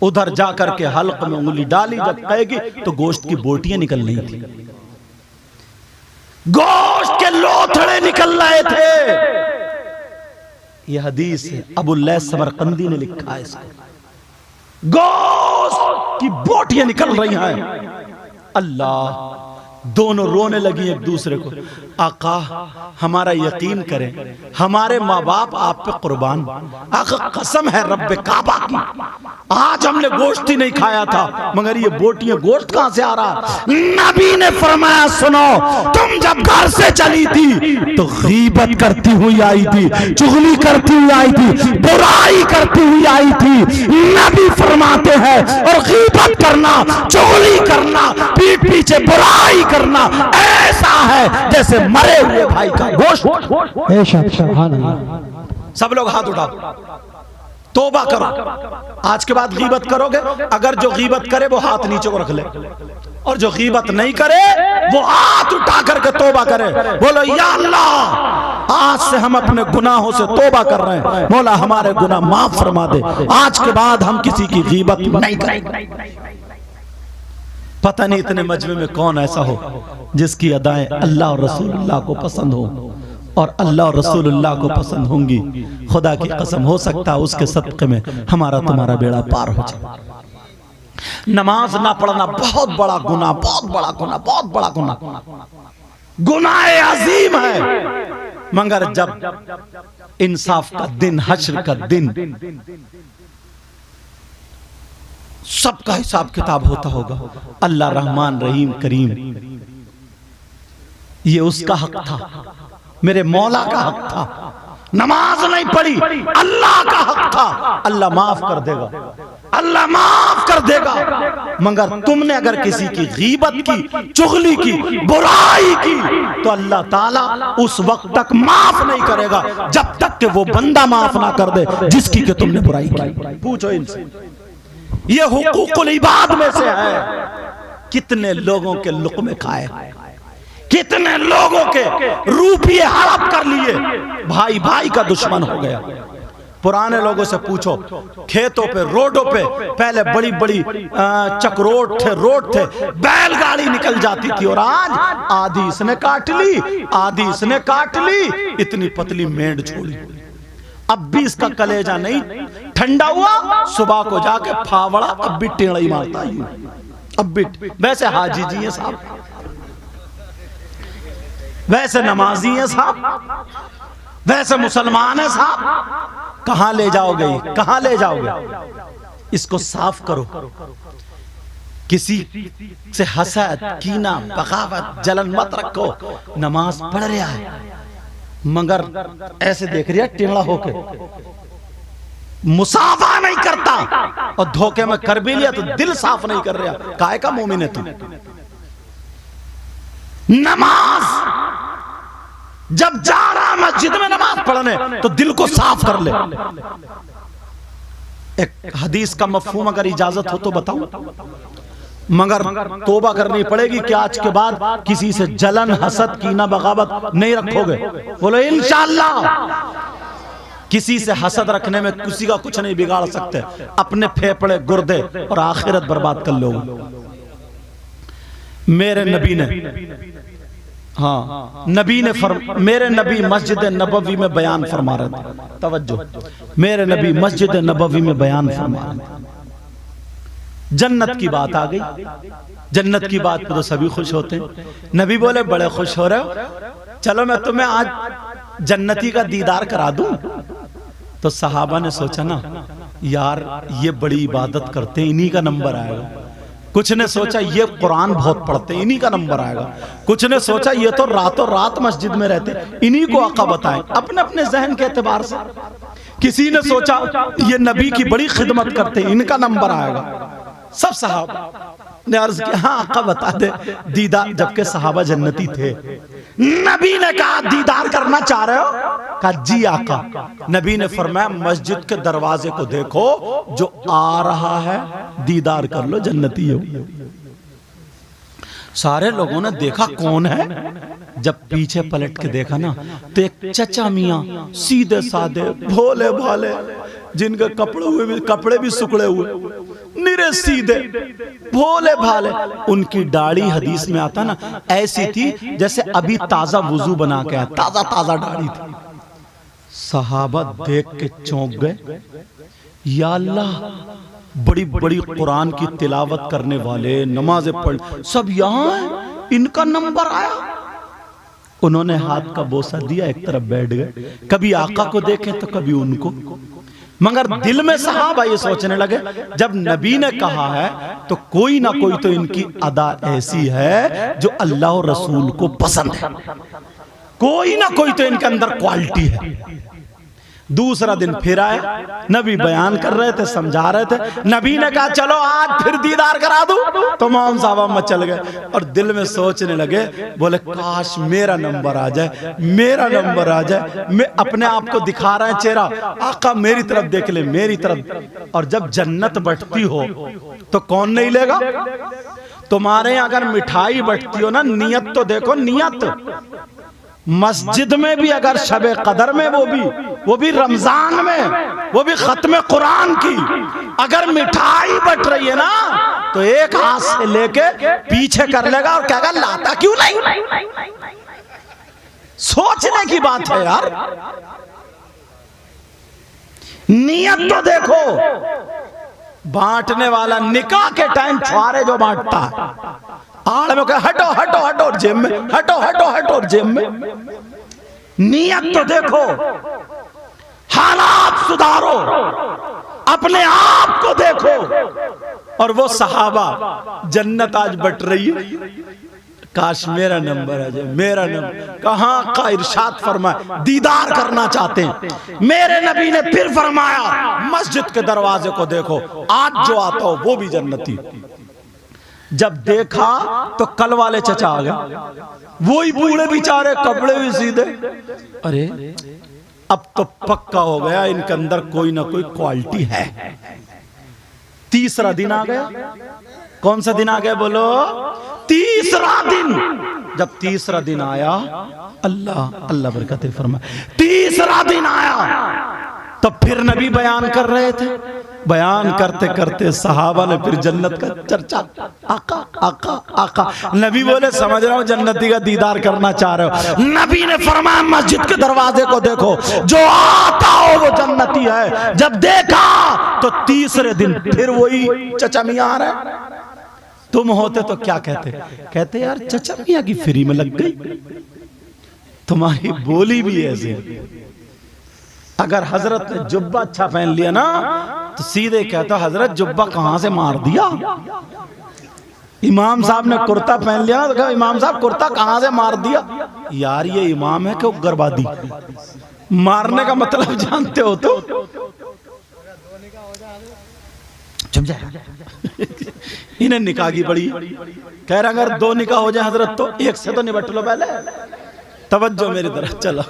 उधर जाकर के हल्क में उंगली डाली, जब कै की तो गोश्त की बोटियां निकल रही थी, गोश्त के लोथड़े निकल रहे थे। यह हदीस है, अबुल समरकंदी ने लिखा है इसको। गोश्त की बोटियां निकल रही हैं। अल्लाह, दोनों रोने लगी एक दूसरे को। आका हमारा यकीन करें, हमारे माँ बाप आप पे कुर्बान, आका कसम है रब्बे काबा की, आज हमने गोश्त ही नहीं खाया था, मगर ये बोटियां गोश्त कहां से आ रहा। नबी ने फरमाया सुनो, तुम जब घर से चली थी तो गीबत करती हुई आई थी, चुगली करती हुई आई थी, बुराई करती हुई आई थी। नबी फरमाते हैं और गीबत करना, चुगली करना, पीठ पीछे बुराई करना ऐसा है जैसे मरे हुए भाई का गोश्त। सब लोग हाथ उठाओ, तौबा करो। आज के बाद गीबत करोगे, अगर जो गीबत करे वो हाथ नीचे को रख ले, और जो गीबत नहीं करे वो हाथ उठा करके तौबा करे। बोलो या अल्लाह, आज से हम अपने गुनाहों से तौबा कर रहे हैं, मौला हमारे गुनाह माफ फरमा दे, आज के बाद हम किसी की गीबत नहीं करेंगे। पता नहीं इतने मजमे में कौन ऐसा हो जिसकी अदाएं अल्लाह और रसूलुल्लाह को पसंद हो, और अल्लाह और रसूलुल्लाह को पसंद होंगी। खुदा की कसम, हो सकता है उसके सदक़े में हमारा तुम्हारा बेड़ा पार हो जाए। नमाज ना पढ़ना बहुत बड़ा गुनाह, बहुत बड़ा गुनाह, बहुत बड़ा गुनाह, गुनाह अजीम है। मगर जब इंसाफ का दिन, हश्र का दिन, सबका हिसाब किताब होता होगा, अल्लाह रहमान रहीम करीम, ये उसका हक था, मेरे मौला का हक था। नमाज नहीं पढ़ी, अल्लाह का हक था, अल्लाह माफ कर देगा, अल्लाह माफ कर देगा। मगर तुमने अगर किसी की गीबत की, चुगली की, बुराई की, तो अल्लाह ताला उस वक्त तक माफ नहीं करेगा जब तक कि वो बंदा माफ ना कर दे जिसकी कि तुमने बुराई की। पूछो इनसे, ये हुकूकुल इबाद में से है। कितने लोगों के लुक़मे खाए, कितने लोगों के रुपये हड़प कर लिए, भाई भाई का दुश्मन हो गया। पुराने लोगों से पूछो, खेतों पे, रोडों पे पहले बड़ी बड़ी चक्रोट थे, रोड थे, बैलगाड़ी निकल जाती थी, और आज आधी इसने काट ली, आधी इसने काट ली, इतनी पतली मेंढ छोड़ी। अब भी इसका कलेजा नहीं ठंडा हुआ, सुबह को जाके फावड़ा अब भी टेढ़ी मारता है, अब भी। वैसे हाजी जी हैं साहब, वैसे नमाजी हैं साहब, वैसे मुसलमान है साहब, कहां ले जाओगे, कहां ले जाओगे? इसको साफ करो। किसी से हसद, कीना, बगावत, जलन मत रखो। नमाज पढ़ रहा है मगर ऐसे देख रहा टेढ़ा होके, मुसाफा नहीं करता, और धोखे में कर भी लिया तो दिल साफ नहीं कर रहा। काहे का मोमिन है तू? नमाज जब जा रहा मस्जिद में नमाज पढ़ने तो दिल को साफ कर ले। एक हदीस का मफहूम अगर इजाजत हो तो बताऊं, मगर तौबा करनी पड़ेगी कि आज के बाद किसी से जलन, हसद, कीना, बगावत नहीं रखोगे। बोलो इंशाअल्लाह। किसी से हसद रखने में किसी का कुछ नहीं बिगाड़ सकते, अपने फेफड़े, गुर्दे और आखिरत बर्बाद कर लोगे। मेरे नबी ने, हाँ नबी ने मेरे नबी मस्जिद नबवी में बयान फरमा रहे थे, तवज्जो, मेरे नबी मस्जिद नबवी में बयान फरमा रहे थे। जन्नत की बात आ गई। जन्नत की बात पे तो सभी खुश होते हैं। नबी बोले बड़े खुश हो रहे हो, चलो मैं तुम्हें आज जन्नती का दीदार करा दूं। तो सहाबा ने सोचा ना, यार ये बड़ी इबादत करते हैं, इन्हीं का नंबर आएगा। कुछ ने सोचा ये कुरान बहुत पढ़ते, इन्हीं का नंबर आएगा। कुछ ने सोचा ये तो रातों रात मस्जिद में रहते, इन्हीं को आका बताएं, अपने अपने जहन के एतबार से। किसी ने सोचा ये नबी की बड़ी खिदमत करते, इनका नंबर आएगा। सब सहाबा ने अर्ज किया, हाँ आका बता दे दीदार, जबकि सहाबा जन्नती थे। नबी ने कहा दीदार करना चाह रहे हो? कहा जी आका। नबी ने फरमाया मस्जिद के दरवाजे को देखो, जो आ रहा है दीदार कर लो, जन्नती हो। सारे लोगों ने देखा कौन है, जब पीछे पलट के देखा ना तो एक चचा मियाँ सीधे साधे भोले भाले, जिनके कपड़े भी सुकड़े हुए, निरे सीधे भोले भाले, उनकी दाढ़ी हदीस में आता ना ऐसी थी जैसे अभी ताजा वुजू बना के आया, ताजा ताजा दाढ़ी थी। सहाबा देख के चौंक गए, या अल्लाह, बड़ी बड़ी कुरान की तिलावत करने वाले, नमाज़ें पढ़, सब यहाँ हैं, इनका नंबर आया। उन्होंने हाथ का बोसा दिया, एक तरफ बैठ गए, कभी आका को देखें तो कभी उनको। मगर दिल में सहाबा ये सोचने लगे, जब नबी ने कहा है तो कोई ना कोई तो इनकी अदा ऐसी है जो अल्लाह और रसूल को पसंद है, कोई ना कोई तो इनके अंदर क्वालिटी है। दूसरा दिन फिर आए, नबी बयान कर रहे थे, समझा रहे थे, नबी ने कहा चलो आज फिर दीदार करा दूं, तो इमाम साहब मचल गए और दिल में सोचने लगे, बोले काश मेरा नंबर आ जाए, मेरा नंबर आ जाए। मैं अपने आप को दिखा रहे हैं चेहरा, आका मेरी तरफ देख ले, मेरी तरफ। और जब जन्नत बंटती हो तो कौन नहीं लेगा? तुम्हारे अगर मिठाई बंटती हो ना, नियत तो देखो, नियत मस्जिद में भी अगर शबे कदर में, वो भी रमजान में, वो भी खत्म कुरान की, अगर मिठाई बट रही है ना तो एक हाथ से लेके पीछे कर लेगा और कहेगा लाता क्यों नहीं। सोचने की बात है यार, नियत तो देखो। बांटने वाला निकाह के टाइम छुआरे जो बांटता है, आड़ में कहे हटो हटो हटो, जेब में हटो हटो हटो, जेब में। नियत तो देखो, हालात सुधारो, अपने आप को देखो। और वो सहाबा, जन्नत आज बट रही है, काश मेरा नंबर आ जाए, मेरा नंबर। कहाँ का इरशाद फरमाया, दीदार करना चाहते हैं। मेरे नबी ने फिर फरमाया, मस्जिद के दरवाजे को देखो, आज जो आता हो वो भी जन्नती। जब देखा तो कल वाले चचा आ गए, वही बूढ़े बेचारे, कपड़े भी सीधे। अरे अब तो पक्का हो गया इनके अंदर कोई ना कोई क्वालिटी है। तीसरा दिन आ गया। कौन सा दिन आ गया बोलो? तीसरा दिन। जब तीसरा दिन आया, अल्लाह अल्लाह बरकत फरमाए, तीसरा दिन आया तो फिर नबी बयान कर रहे थे। बयान करते करते सहाबा ने फिर जन्नत का चर्चा, आका आका आका। नबी बोले समझ रहा हूं जन्नती का दीदार करना चाह रहे हो। नबी ने फरमाया मस्जिद के दरवाजे को देखो, जो आता हो वो जन्नती है। जब देखा तो तीसरे दिन फिर वही चचा मियां आ रहे। तुम होते तो क्या कहते? कहते यार चचा मियां की फ्री में लग गई। तुम्हारी बोली भी ऐसी। अगर हजरत ने जुब्बा अच्छा पहन लिया ना तो सीधे कहता हजरत जुब्बा कहां से मार दिया। इमाम साहब ने कुर्ता पहन लिया ना तो कहा इमाम साहब कुर्ता कहां से मार दिया। यार ये इमाम है कि उग्रवादी? मारने का मतलब जानते हो तो इन्हें निकाह की बड़ी कह रहा, अगर 2 निकाह हो जाए हजरत तो 1 से तो निपट लो पहले। तवज्जो मेरी तरफ, चलो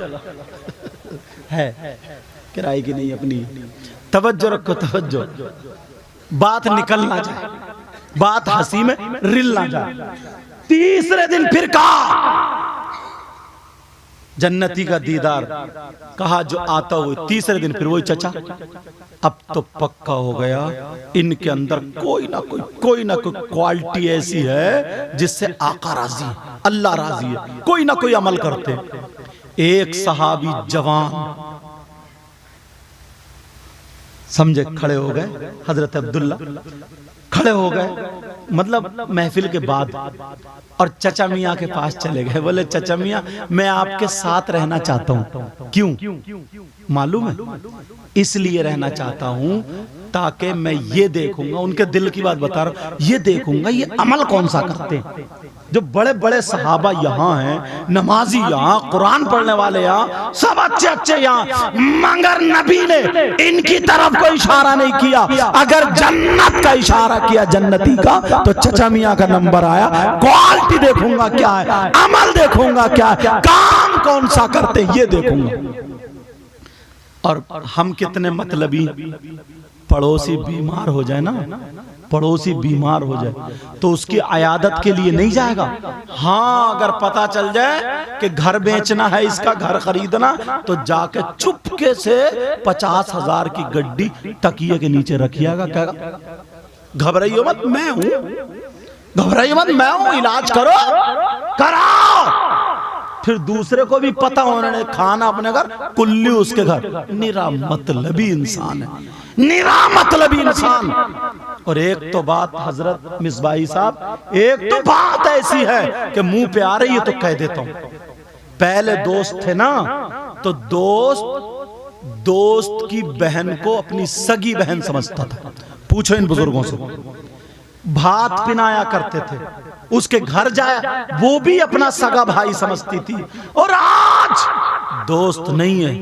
है किराए की नहीं अपनी। तवज्जो रखो, तवज्जो। बात निकल ना जाए, बात हंसी में रिल ना जाए। तीसरे दिन फिर कहा जन्नती का दीदार, कहा जो आता हुए। तीसरे दिन फिर वही चचा। अब तो पक्का हो गया इनके अंदर कोई ना कोई क्वालिटी ऐसी है जिससे आका राजी, अल्लाह राजी है। कोई ना कोई अमल करते। एक सहाबी जवान समझे खड़े हो गए, हजरत अब्दुल्ला खड़े हो गए, मतलब महफिल के बाद, और चचा मियाँ के पास चले गए। बोले चचा मियाँ मैं आपके साथ रहना चाहता हूँ। क्यों मालूम है? इसलिए रहना चाहता हूँ ताकि मैं ये देखूंगा, उनके दिल की बात बता रहा हूँ, ये देखूंगा ये अमल कौन सा करते हैं। जो बड़े बड़े सहाबा यहाँ हैं, नमाजी यहाँ, कुरान पढ़ने वाले यहाँ, सब अच्छे अच्छे यहाँ, मगर नबी ने इनकी तरफ कोई इशारा नहीं किया। अगर जन्नत का इशारा किया जन्नती का तो चचा मियाँ का नंबर आया। क्वालिटी देखूंगा क्या है, अमल देखूंगा क्या है, काम कौन सा करते ये देखूंगा। और हम कितने मतलबी, पड़ोसी बीमार हो जाए ना पड़ोसी बीमार हो जाए तो उसकी अयादत के लिए नहीं जाएगा। हाँ, अगर पता चल जाए कि घर बेचना है, इसका घर खरीदना, तो जाके चुपके से 50,000 की गड्डी तकिए के नीचे रखिएगा। क्या घबराइयो मत, मैं हूं, घबराइयो मत, मैं हूं, इलाज करो, कराओ। फिर दूसरे को भी पता होने खाना अपने घर, कुल्ली उसके घर। निरा मतलबी इंसान है, निरा मतलबी इंसान। और एक तो बात हजरत मिसबाही साहब, एक तो बात ऐसी है कि मुंह पे आ रही है तो कह देता हूं। पहले दोस्त थे ना, तो दोस्त की बहन को अपनी सगी बहन समझता था। पूछो इन बुजुर्गों से। भात पिनाया करते थे, उसके घर जाए वो भी अपना सगा भाई समझती थी। और आज दोस्त नहीं है,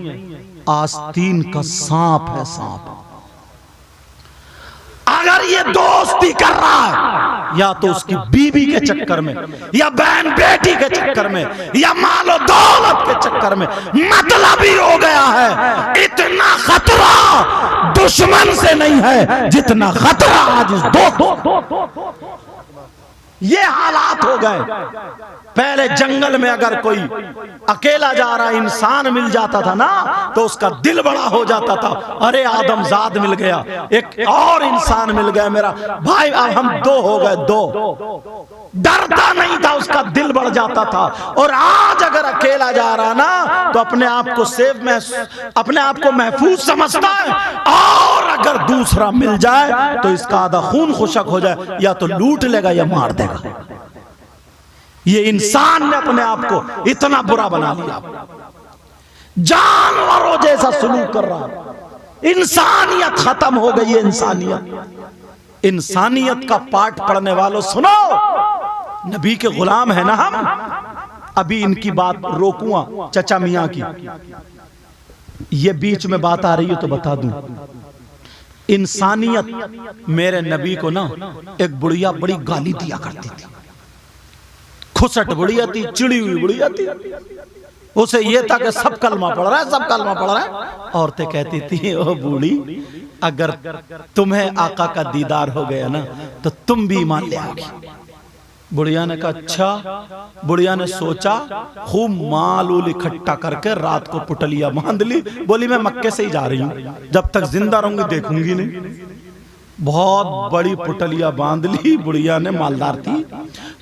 आस्तीन का सांप है, सांप। अगर ये दोस्ती कर रहा है या तो उसकी बीबी के चक्कर में, या बहन बेटी के चक्कर में, या मालो दौलत के चक्कर में, मतलब ही हो गया है। इतना खतरा दुश्मन से नहीं है जितना खतरा आज इस दोस्त। ये हालात हो गए। पहले जंगल में अगर कोई अकेला जा रहा इंसान मिल जाता था ना, तो उसका दिल बड़ा हो जाता था। अरे आदमजाद मिल गया, एक और इंसान मिल गया मेरा भाई, अब हम दो हो गए, दो। डरता नहीं था, उसका दिल बढ़ जाता था। और आज अगर अकेला जा रहा ना, तो अपने आप को अपने आप को महफूज समझता है। और अगर दूसरा मिल जाए तो इसका आधा खून खुशक हो जाए, या तो लूट लेगा या मार देगा। ये इंसान ने अपने आप को इतना बुरा बना लिया, जानवरों जैसा सलूक कर रहा है। इंसानियत खत्म हो गई है, इंसानियत का पाठ पढ़ने वालों सुनो। नबी के गुलाम है ना हम। अभी इनकी बात रोकूंगा, चचा मियां की। ये बीच में बात आ रही है तो बता दूं, इंसानियत मेरे नबी को ना एक बुढ़िया बड़ी गाली दिया करती थी। खुसट बुढ़िया थी, चिड़ी हुई बुढ़िया थी। उसे ये था कि सब कलमा पढ़ रहा है, सब कलमा पढ़ रहा है। औरतें कहती थी, ओ बूढ़ी, अगर तुम्हें आका का दीदार हो गया ना, तो तुम भी ईमान ले आओगी। बुढ़िया ने कहा अच्छा। बुढ़िया ने सोचा, खूब माल उल इकट्ठा करके रात को पुटलिया बांध ली। बोली मैं मक्के से ही जा रही हूँ, जब तक जिंदा रहूंगी देखूंगी नहीं। बहुत बड़ी पुटलिया बांध ली बुढ़िया ने, मालदार थी।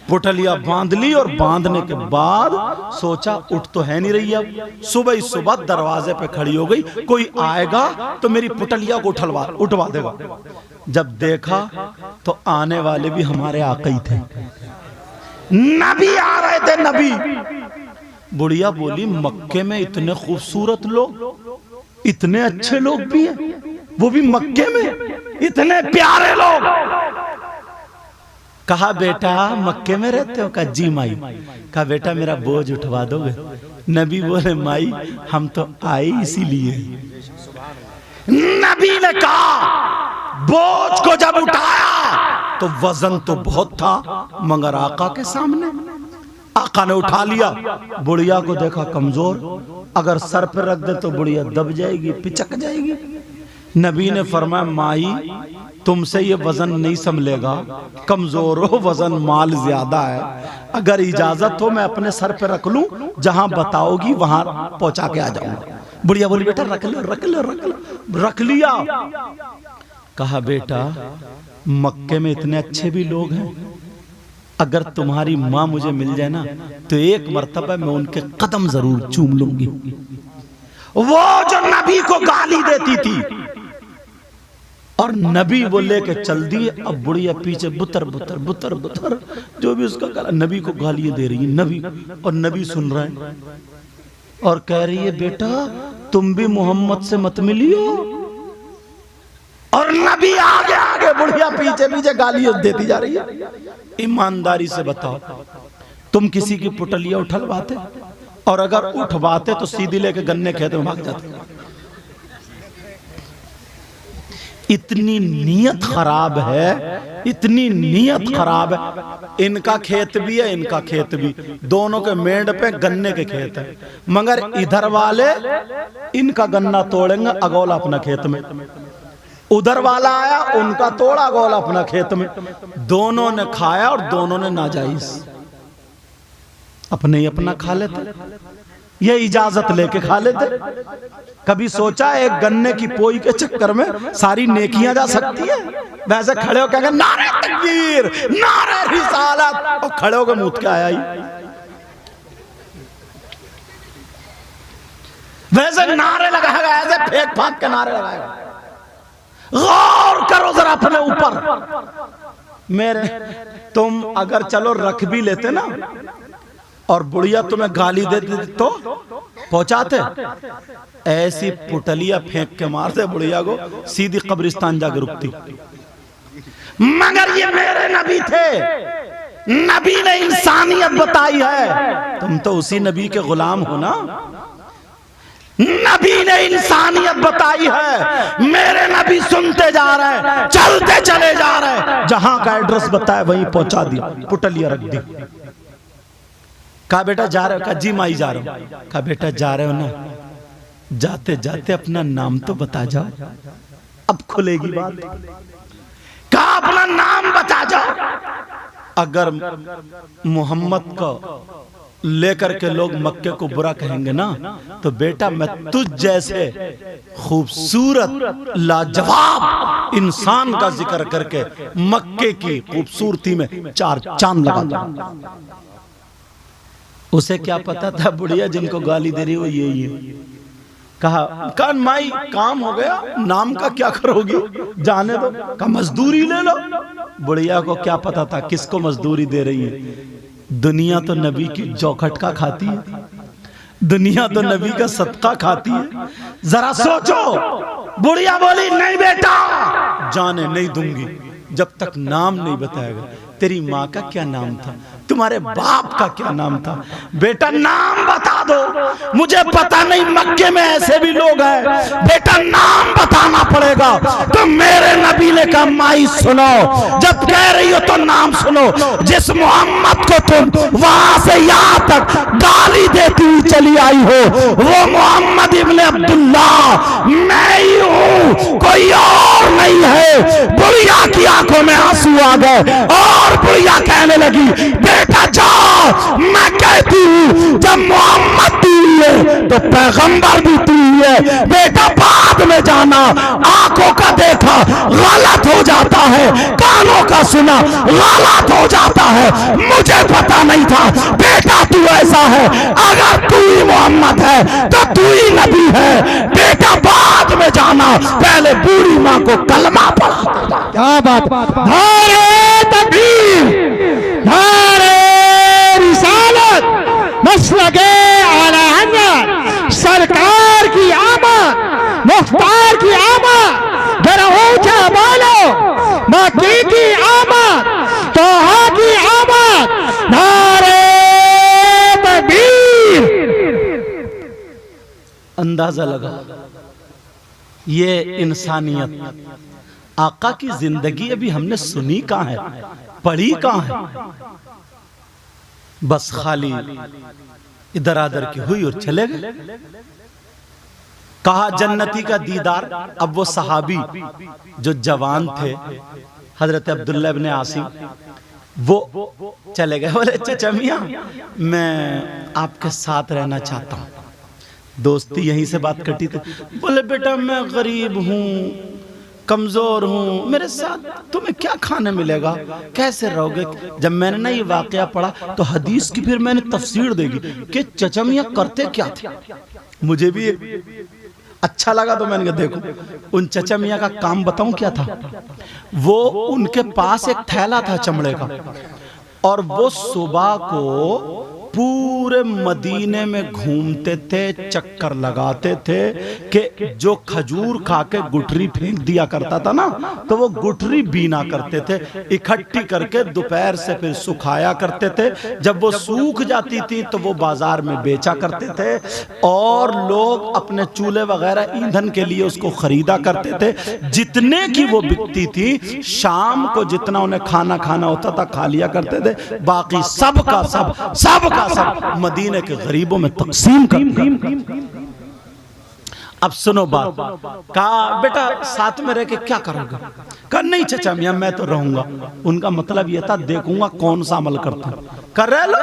पुटलिया बांध ली और बांधने के बाद सोचा उठ तो है नहीं रही। अब सुबह ही सुबह दरवाजे पे खड़ी हो गई, कोई आएगा तो मेरी पुटलिया को उठवा देगा। जब देखा तो आने वाले भी हमारे आका ही थे, नबी आ रहे थे, नबी। बुढ़िया बोली मक्के में इतने खूबसूरत लोग, इतने अच्छे लोग भी हैं, वो भी मक्के में इतने प्यारे लोग। कहा बेटा मक्के में रहते हो? कहा जी माई। कहा बेटा मेरा बोझ उठवा दोगे? नबी बोले माई हम तो आए इसीलिए। नबी ने कहा बोझ को जब उठाया तो वजन तो बहुत था, मगर आका के सामने आका ने उठा लिया। बुढ़िया को देखा कमजोर, अगर सर पर रख दे तो बुढ़िया दब जाएगी, पिचक जाएगी। नबी ने फरमाया माई तुमसे ये वजन नहीं संभलेगा, कमजोर हो, वजन माल ज्यादा है। अगर इजाजत हो मैं अपने सर पे रख लूं, जहां बताओगी वहां पहुंचा के आ जाऊंगा। बुढ़िया बोली बेटा रख लो रख लो रख लो। रख लिया। कहा बेटा मक्के में इतने अच्छे भी लोग हैं, अगर तुम्हारी माँ मुझे मिल जाए ना तो एक मर्तबा मैं उनके कदम जरूर चूम लूंगी। वो जो नबी को गाली देती थी और नबी वो लेके चल दिए। अब बुढ़िया पीछे बुतर बुतर बुतर बुतर जो भी उसका गाला, नबी को गालियां दे रही है नबी, और नबी सुन रहा है और कह रही है बेटा तुम भी मोहम्मद से मत मिलियो। और नबी आगे आगे, बुढ़िया पीछे पीछे गालियां देती जा रही है। ईमानदारी से बताओ तुम किसी की पुटलिया उठलवाते? और अगर उठवाते तो सीधी लेके गन्ने खेत में भाग जाते। इतनी नीयत खराब है, इतनी नीयत खराब है। इनका खेत भी है, इनका खेत भी, दोनों के मेंढ पे गन्ने के खेत है, मगर इधर वाले इनका गन्ना तोड़ेंगे, अगौला अपना खेत में। उधर वाला आया, उनका तोड़ा गोल अपना खेत में, दोनों ने खाया और दोनों ने नाजायज, अपने ही अपना खा लेते, ये इजाजत लेके खा लेते। कभी सोचा एक गन्ने की पोई के चक्कर में सारी नेकियां जा सकती है? वैसे खड़े हो कहेंगे नारे तकबीर, नारे रिसालत, और खड़े होकर मुंह के आया ही। वैसे नारे लगाएगा, ऐसे फेंक फाक के नारे लगाएगा। गौर करो जरा अपने ऊपर। मेरे तुम अगर चलो रख भी लेते ना और बुढ़िया तुम्हें गाली दे देती तो पहुंचाते? ऐसी पुटलिया फेंक के मारते बुढ़िया को, सीधी कब्रिस्तान जाके रुकती। मगर ये मेरे नबी थे, नबी ने इंसानियत बताई है। तुम तो उसी नबी के गुलाम हो ना। नबी ने इंसानियत बताई है, मेरे नबी सुनते जा रहे हैं, चलते चले जा रहे हैं, जहां का एड्रेस बताया वहीं पहुंचा दिया, पुटलिया रख दी। कहा बेटा जा रहे हो? कहा जी माई जा रहा हूं। कहा बेटा जा रहे हो ना, जाते जाते अपना नाम तो बता जाओ, अब खुलेगी बात। कहा अपना नाम बता जाओ। अगर मोहम्मद को लेकर के लोग मक्के को बुरा कहेंगे ना, तो बेटा मैं तुझ जैसे खूबसूरत लाजवाब इंसान का जिक्र करके मक्के की खूबसूरती में 4 चांद लगा दूंगा। उसे क्या पता था बुढ़िया जिनको गाली दे रही हो यही है। कहा माई काम हो गया, नाम का क्या करोगी, जाने दो। कहा मजदूरी ले लो। बुढ़िया को क्या पता था किसको मजदूरी दे रही है। दुनिया तो नबी की चौखट का खाती है, दुनिया तो नबी का सदका खाती है। जरा सोचो। बुढ़िया बोली नहीं बेटा, जाने नहीं दूंगी जब तक नाम नहीं बताएगा। तेरी माँ का क्या नाम था, तुम्हारे बाप का क्या नाम था? बेटा नाम बता दो। मुझे पता नहीं मक्के में ऐसे भी लोग हैं, बेटा नाम बताना पड़ेगा। तो मेरे नबी ने कहा माई सुनो, जब कह रही हो तो नाम सुनो। जिस मोहम्मद को तुम वहां से यहाँ तक गाली देती हुई चली आई हो, वो मोहम्मद इब्ने अब्दुल्ला मैं ही हूँ, कोई और नहीं है। बुढ़िया की आंखों में आंसू आ गए और बुढ़िया कहने लगी बेटा जाओ, मैं कहती हूँ जब मोहम्मद तू है तो पैगंबर भी तू है। बेटा बाद में जाना, आंखों का देखा गलत हो जाता है, कानों का सुना गलत हो जाता है। मुझे पता नहीं था बेटा तू ऐसा है, अगर तू ही मोहम्मद है तो तू ही नबी है। बेटा बाद में जाना, पहले बूढ़ी माँ को कलमा पढ़ा। क्या बात, नारे तकबीर, नारे रिसालत, मसलके आला हज़रत सरकार की आमद, मुख्तार की आमद, जरा ऊंचा बोलो, मक्की की आमद, तोहा की आमद, नारे तकबीर। अंदाजा लगा ये इंसानियत। आका की जिंदगी अभी हमने सुनी कहां है, पढ़ी कहां है? बस खाली इधर आधर की हुई और चले गए। कहा जन्नती का दीदार। अब वो सहाबी जो जवान थे हजरत अब्दुल्ला इब्ने आसिम, वो चले गए। बोले चाचा मियां मैं आपके साथ रहना चाहता हूं। दोस्ती यहीं से बात कटी थी। बोले बेटा मैं गरीब हूं, कमजोर हूं, मेरे साथ तुम्हें क्या खाने मिलेगा, कैसे रहोगे? जब मैंने ना ये वाकया पढ़ा तो हदीस की फिर मैंने तफसीर देगी कि चचा मियां करते क्या थे। मुझे भी अच्छा लगा तो मैंने कहा देखो उन चचा मियां का काम बताऊं क्या था। वो उनके पास एक थैला था चमड़े का, और वो सुबह को पूरे मदीने में घूमते थे, चक्कर लगाते थे कि जो खजूर खा के गुठरी फेंक दिया करता था ना, तो वो गुठरी बीना करते थे, इकट्ठी करके दोपहर से फिर सुखाया करते थे। जब वो सूख जाती थी तो वो बाजार में बेचा करते थे, और लोग अपने चूल्हे वगैरह ईंधन के लिए उसको खरीदा करते थे। जितने की वो बिकती थी, शाम को जितना उन्हें खाना होता था खा लिया करते थे, बाकी सब का सब मदीने के गरीबों में तकसीम कर। अब सुनो बात। कहा बेटा साथ में रह के क्या करोगे? कहा नहीं चचा मियां मैं तो रहूंगा। उनका मतलब यह था देखूंगा कौन सा अमल करता कर रहे लो।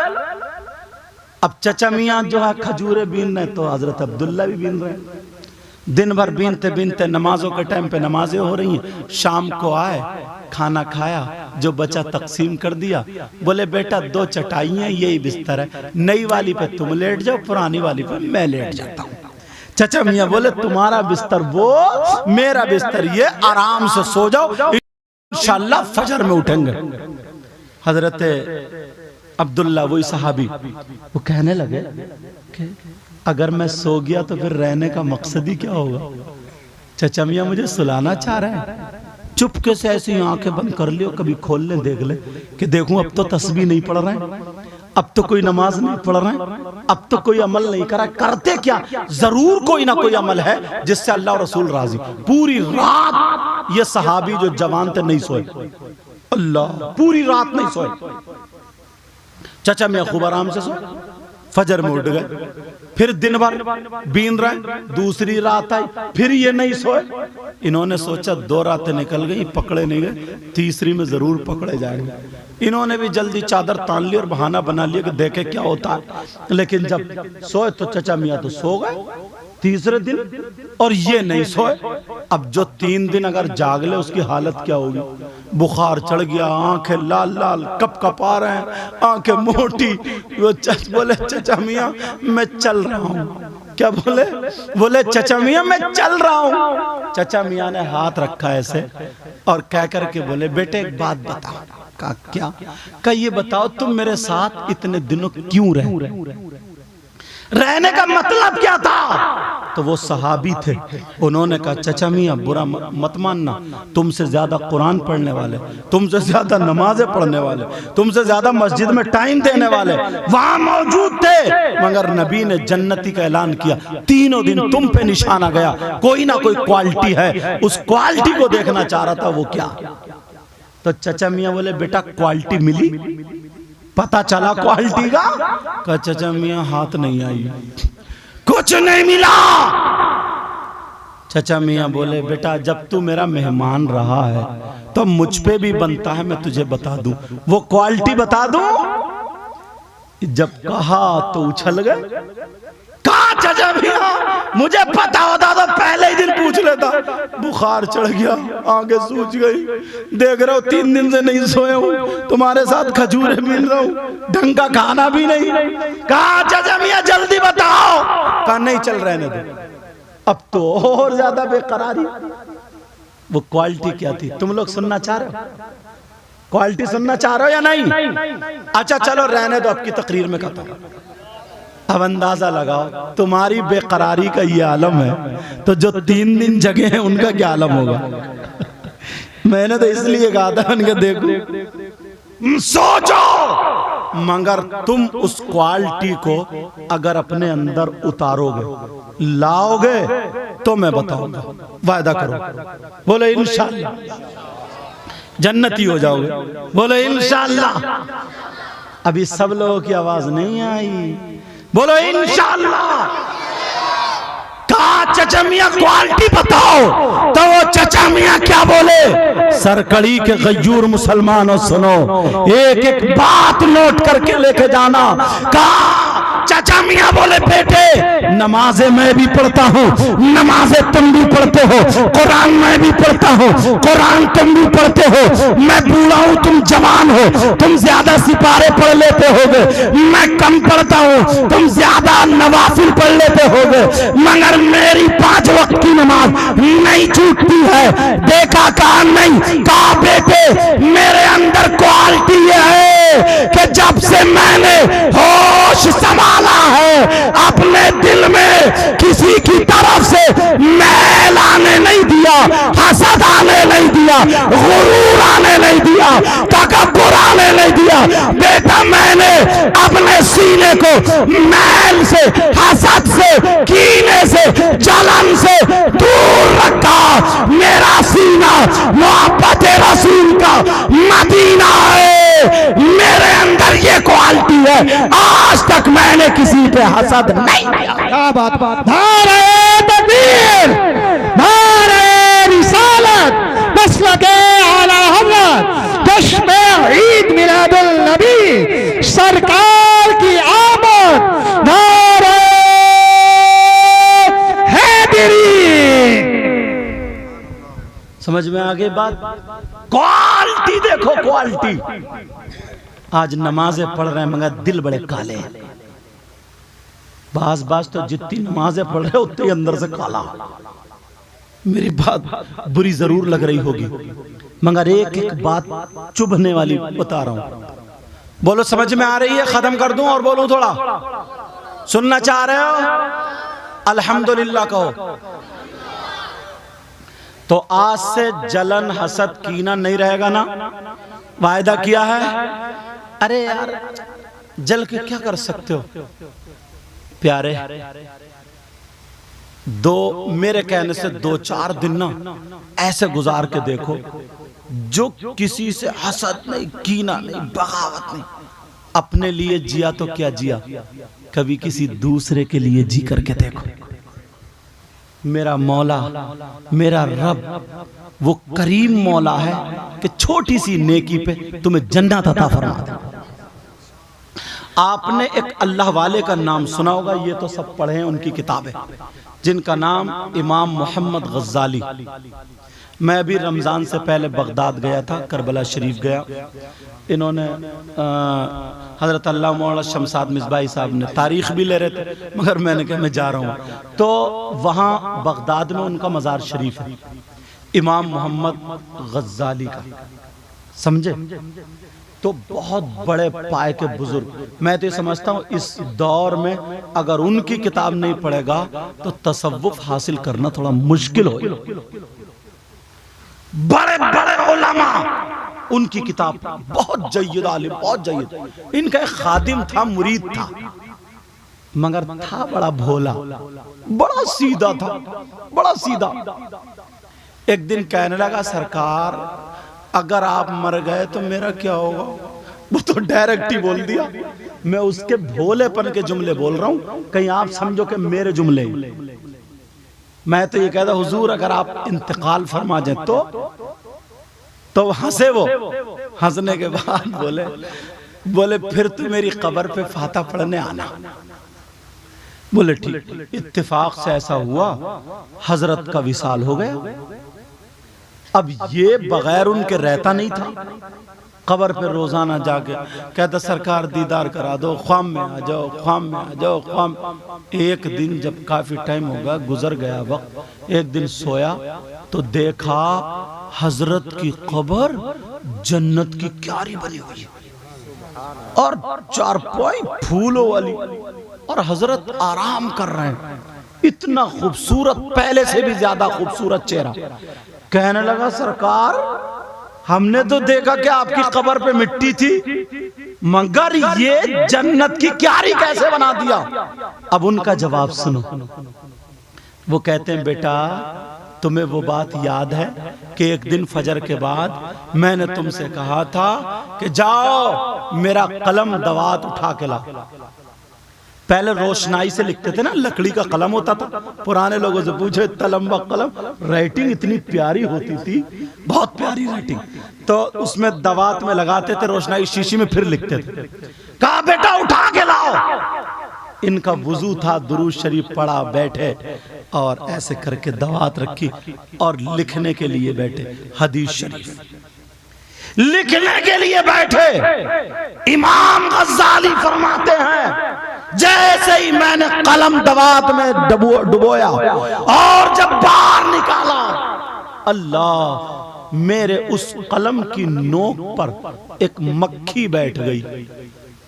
अब चचा मियां जो है खजूरे बीन रहे तो हजरत अब्दुल्ला भी बीन रहे। दिन भर बीनते बीनते नमाजों के टाइम पे नमाजें हो रही हैं। शाम को आए, खाना खाया, जो बचा तकसीम कर दिया। बोले बेटा 2 चटाइयां यही बिस्तर है, नई वाली पे तुम लेट जाओ, पुरानी वाली पे मैं लेट जाता हूँ। चचा मियां बोले तुम्हारा बिस्तर वो, मेरा बिस्तर ये, आराम से सो जाओ, इंशाअल्लाह फजर में उठेंगे। हजरत अब्दुल्ला वही सहाबी वो कहने लगे कि अगर मैं सो गया तो फिर रहने का मकसद ही क्या होगा? चचा मियां मुझे सुलाना चाह रहे हैं। चुपके से ऐसी आंखें बंद कर लियो, कभी खोल ले देख ले कि देखूं अब तो तस्बीह नहीं पढ़ रहे हैं, अब तो कोई नमाज नहीं पढ़ रहे हैं, अब तो कोई अमल नहीं करा। करते क्या? जरूर कोई ना कोई अमल है जिससे अल्लाह और रसूल राजी। पूरी रात ये सहाबी जो जवान थे नहीं सोए, अल्लाह, पूरी रात नहीं सोए। चचा मियां खूब आराम से सोए, फजर में उठ गए। फिर दिन भर बीन रहे, दूसरी रात आई, फिर ये नहीं सोए। इन्होंने सोचा 2 रातें निकल गई, पकड़े नहीं गए, तीसरी में जरूर पकड़े जाएंगे। इन्होंने भी जल्दी चादर तान ली और बहाना बना लिया कि देखे क्या होता है। लेकिन जब सोए तो चचा मियां तो सो गए तीसरे दिन, और ये नहीं सोए। अब जो 3 दिन अगर जाग ले उसकी हालत क्या होगी? बुखार चढ़ गया, आंखें लाल लाल कप कप आ रहे हैं, आंखें मोटी। वो बोले चचा मियां मैं चल रहा हूँ। क्या बोले? बोले चचा मियां मैं चल रहा हूँ। चचा मियां ने हाथ रखा ऐसे और कह करके बोले बेटे एक बात बताओ। कहा क्या? कहा ये बताओ तुम मेरे साथ इतने दिनों क्यों रहे? रहने का मतलब क्या था? तो वो सहाबी थे, उन्होंने कहा चचा मियां बुरा मत मानना, तुमसे ज्यादा कुरान पढ़ने वाले, तुमसे ज्यादा नमाजें पढ़ने वाले, तुमसे ज्यादा मस्जिद में टाइम देने वाले वहां मौजूद थे, मगर नबी ने जन्नती का ऐलान किया। 3 दिन तुम पे निशाना गया, कोई ना कोई क्वालिटी है, उस क्वालिटी को देखना चाह रहा था। वो क्या? तो चचा मियां बोले बेटा क्वालिटी मिली? पता चला क्वालिटी का? कहा चचा मियां हाथ नहीं आई, कुछ नहीं मिला। चचा मियां बोले बेटा जब तू मेरा मेहमान रहा है तो मुझ पे भी बनता है मैं तुझे बता दूं, वो क्वालिटी बता दूं। जब कहा तो उछल गए। कहा चचा मियां मुझे पता होता तो पहले ही दिन पूछ लेता। बुखार चढ़ गया, आंखें सूज गई, देख रहे हो 3 दिन से नहीं सोए हूँ, तुम्हारे साथ खजूरें बीन रहा हूँ, ढंग का खाना भी नहीं। कहा चचा मियां जल्दी बताओ। कहा नहीं चल रहने दो। अब तो और ज्यादा बेकरारी। वो क्वालिटी क्या थी तुम लोग सुनना चाह रहे हो? क्वालिटी सुनना चाह रहे हो या नहीं? अच्छा चलो रहने दो, आपकी तकरीर में कहता हूं। अब अंदाजा लगाओ तुम्हारी बेकरारी का ये आलम है तो जो 3 दिन जगे हैं उनका क्या आलम होगा? मैंने तो इसलिए कहा था उनके देखो सोचो, मगर तुम उस क्वालिटी को अगर अपने अंदर उतारोगे, लाओगे तो मैं बताऊंगा, वायदा करो। बोले इंशाअल्लाह जन्नती हो जाओगे। बोले इंशाअल्लाह। अभी सब लोगों की आवाज नहीं आई। बोलो इंशाअल्लाह। कहा चचा मियां क्वालिटी बताओ, तो वो चचा मियां क्या बोले? सरकड़ी के गयूर मुसलमानों सुनो, एक एक बात नोट करके लेके जाना। कहा चचा मियां बोले बेटे नमाजें मैं भी पढ़ता हूँ, नमाजें तुम भी पढ़ते हो, कुरान मैं भी पढ़ता हूँ, कुरान तुम भी पढ़ते हो। मैं बूढ़ा हूँ तुम जवान हो, तुम ज्यादा सिपारे पढ़ लेते होगे, मैं कम पढ़ता हूँ, तुम ज्यादा नवाफिल पढ़ लेते होगे, मगर मेरी 5 वक्त की नमाज नहीं छूटती है। देखा कहा नहीं? कहा बेटे मेरे अंदर क्वालिटी है कि जब से मैंने होश संभाला है अपने दिल में किसी की तरफ से मैल आने नहीं दिया, हसद आने नहीं दिया, गुरूर आने नहीं दिया, तकब्बुर आने नहीं दिया। बेटा मैंने अपने सीने को मैल से, हसद से, कीने से, जलन से दूर रखा। मेरा सीना मोहब्बत रसूल का मदीना है, मेरे अंदर ये क्वालिटी है। आज तक मैंने किसी पे हसद नहीं किया। क्या बात। नारे तकबीर। तकबीर, नारे रिसालत, मसलके आला हज़रत, जश्न ईद मिलादुल नबी, सरकार की आमद, नारे हैदरी। समझ में आ गई बात? क्वालिटी देखो, क्वालिटी। आज नमाजें पढ़ रहे हैं मगर दिल बड़े काले हैं। बाज तो जितनी नमाजें पढ़ रहे उतनी अंदर से काला। मेरी बात बुरी जरूर लग रही होगी मगर एक एक बात चुभने वाली बता रहा हूं। बोलो समझ में आ रही है? खत्म कर दूं और बोलूं थोड़ा? सुनना चाह रहे हो? अल्हम्दुलिल्लाह कहो। तो आज से जलन, हसद, कीना नहीं रहेगा ना? वायदा किया है? अरे यार जल के क्या कर सकते हो प्यारे? मेरे कहने से 2-4 दिन ना ऐसे गुजार के देखो जो किसी से हसद नहीं, कीना नहीं, बगावत नहीं। अपने लिए जिया तो क्या जिया, कभी किसी दूसरे के लिए जी करके देखो। मेरा मौला, मेरा रब वो करीम मौला है कि छोटी सी नेकी पे तुम्हें जन्नत अता फरमा दे। आपने एक अल्लाह वाले का नाम सुना होगा, ये तो सब पढ़े हैं उनकी किताबें, जिनका नाम इमाम मोहम्मद गज़ाली। मैं भी रमज़ान से पहले बगदाद गया था, करबला शरीफ गया। इन्होंने हज़रत अल्लाह मौला शमसाद मिसबाही साहब ने तारीख़ भी ले रहे थे मगर मैंने कहा मैं जा रहा हूँ। तो वहाँ बगदाद में उनका मज़ार शरीफ है, इमाम मोहम्मद गज़ाली का, समझे? तो बहुत बड़े पाए के बुजुर्ग। मैं तो ये समझता हूँ इस दौर में अगर उनकी किताब नहीं पढ़ेगा तो तसव्वुफ हासिल करना थोड़ा मुश्किल हो। बड़े बड़े उलमा उनकी किताब, बहुत जय्यद आलिम, बहुत जय्यद। इनका एक खादिम था, मुरीद था, मगर था बड़ा भोला, बड़ा सीधा था, बड़ा सीधा। एक दिन कहने लगा सरकार अगर आप मर गए तो मेरा क्या होगा? वो तो डायरेक्ट ही बोल दिया। मैं उसके भोलेपन के जुमले बोल रहा हूं, कहीं आप समझो कि मेरे जुमले। मैं तो ये कहता हुजूर अगर आप इंतकाल फरमा जाए तो हंसे वो। हंसने के बाद बोले फिर तो मेरी कब्र पे फाता पढ़ने आना। बोले ठीक। इत्तेफाक से ऐसा हुआ, हजरत का विसाल हो गया। अब ये बगैर उनके रहता नहीं था। कब्र पे रोजाना जाके कहता सरकार दीदार करा दो, ख्वाम में आ जाओ, ख्वाम में आ जाओ, ख्वाम। एक दिन जब काफी टाइम होगा, गुजर गया वक्त, एक दिन सोया तो देखा हजरत की कब्र जन्नत की क्यारी बनी हुई और 4 पॉइंट फूलों वाली, और हजरत आराम कर रहे हैं। इतना खूबसूरत, पहले से भी ज्यादा खूबसूरत चेहरा। कहने लगा सरकार हमने तो देखा कि आपकी कब्र पे मिट्टी थी मगर ये जन्नत की क्यारी कैसे बना दिया? अब उनका जवाब सुनो। वो कहते हैं बेटा तुम्हें वो बात याद है कि एक दिन फजर के बाद मैंने तुमसे कहा था कि जाओ मेरा कलम दवात उठा के ला। पहले रोशनाई से लिखते थे ना, लकड़ी का कलम होता था। पुराने लोगों से पूछो इतना लंबा कलम, राइटिंग इतनी प्यारी होती थी, बहुत प्यारी राइटिंग। तो उसमें दवात में लगाते थे रोशनाई, शीशी में फिर लिखते थे। कहा बेटा उठा के लाओ। इनका वुजू था, दुरूद शरीफ पढ़ा, बैठे और ऐसे करके दवात रखी और लिखने के लिए बैठे। हदीस शरीफ लिखने के लिए बैठे। इमाम गज़ाली फरमाते हैं जैसे ही मैंने कलम दवात में डुबोया और जब बाहर निकाला, अल्लाह मेरे उस कलम की नोक पर एक मक्खी बैठ गई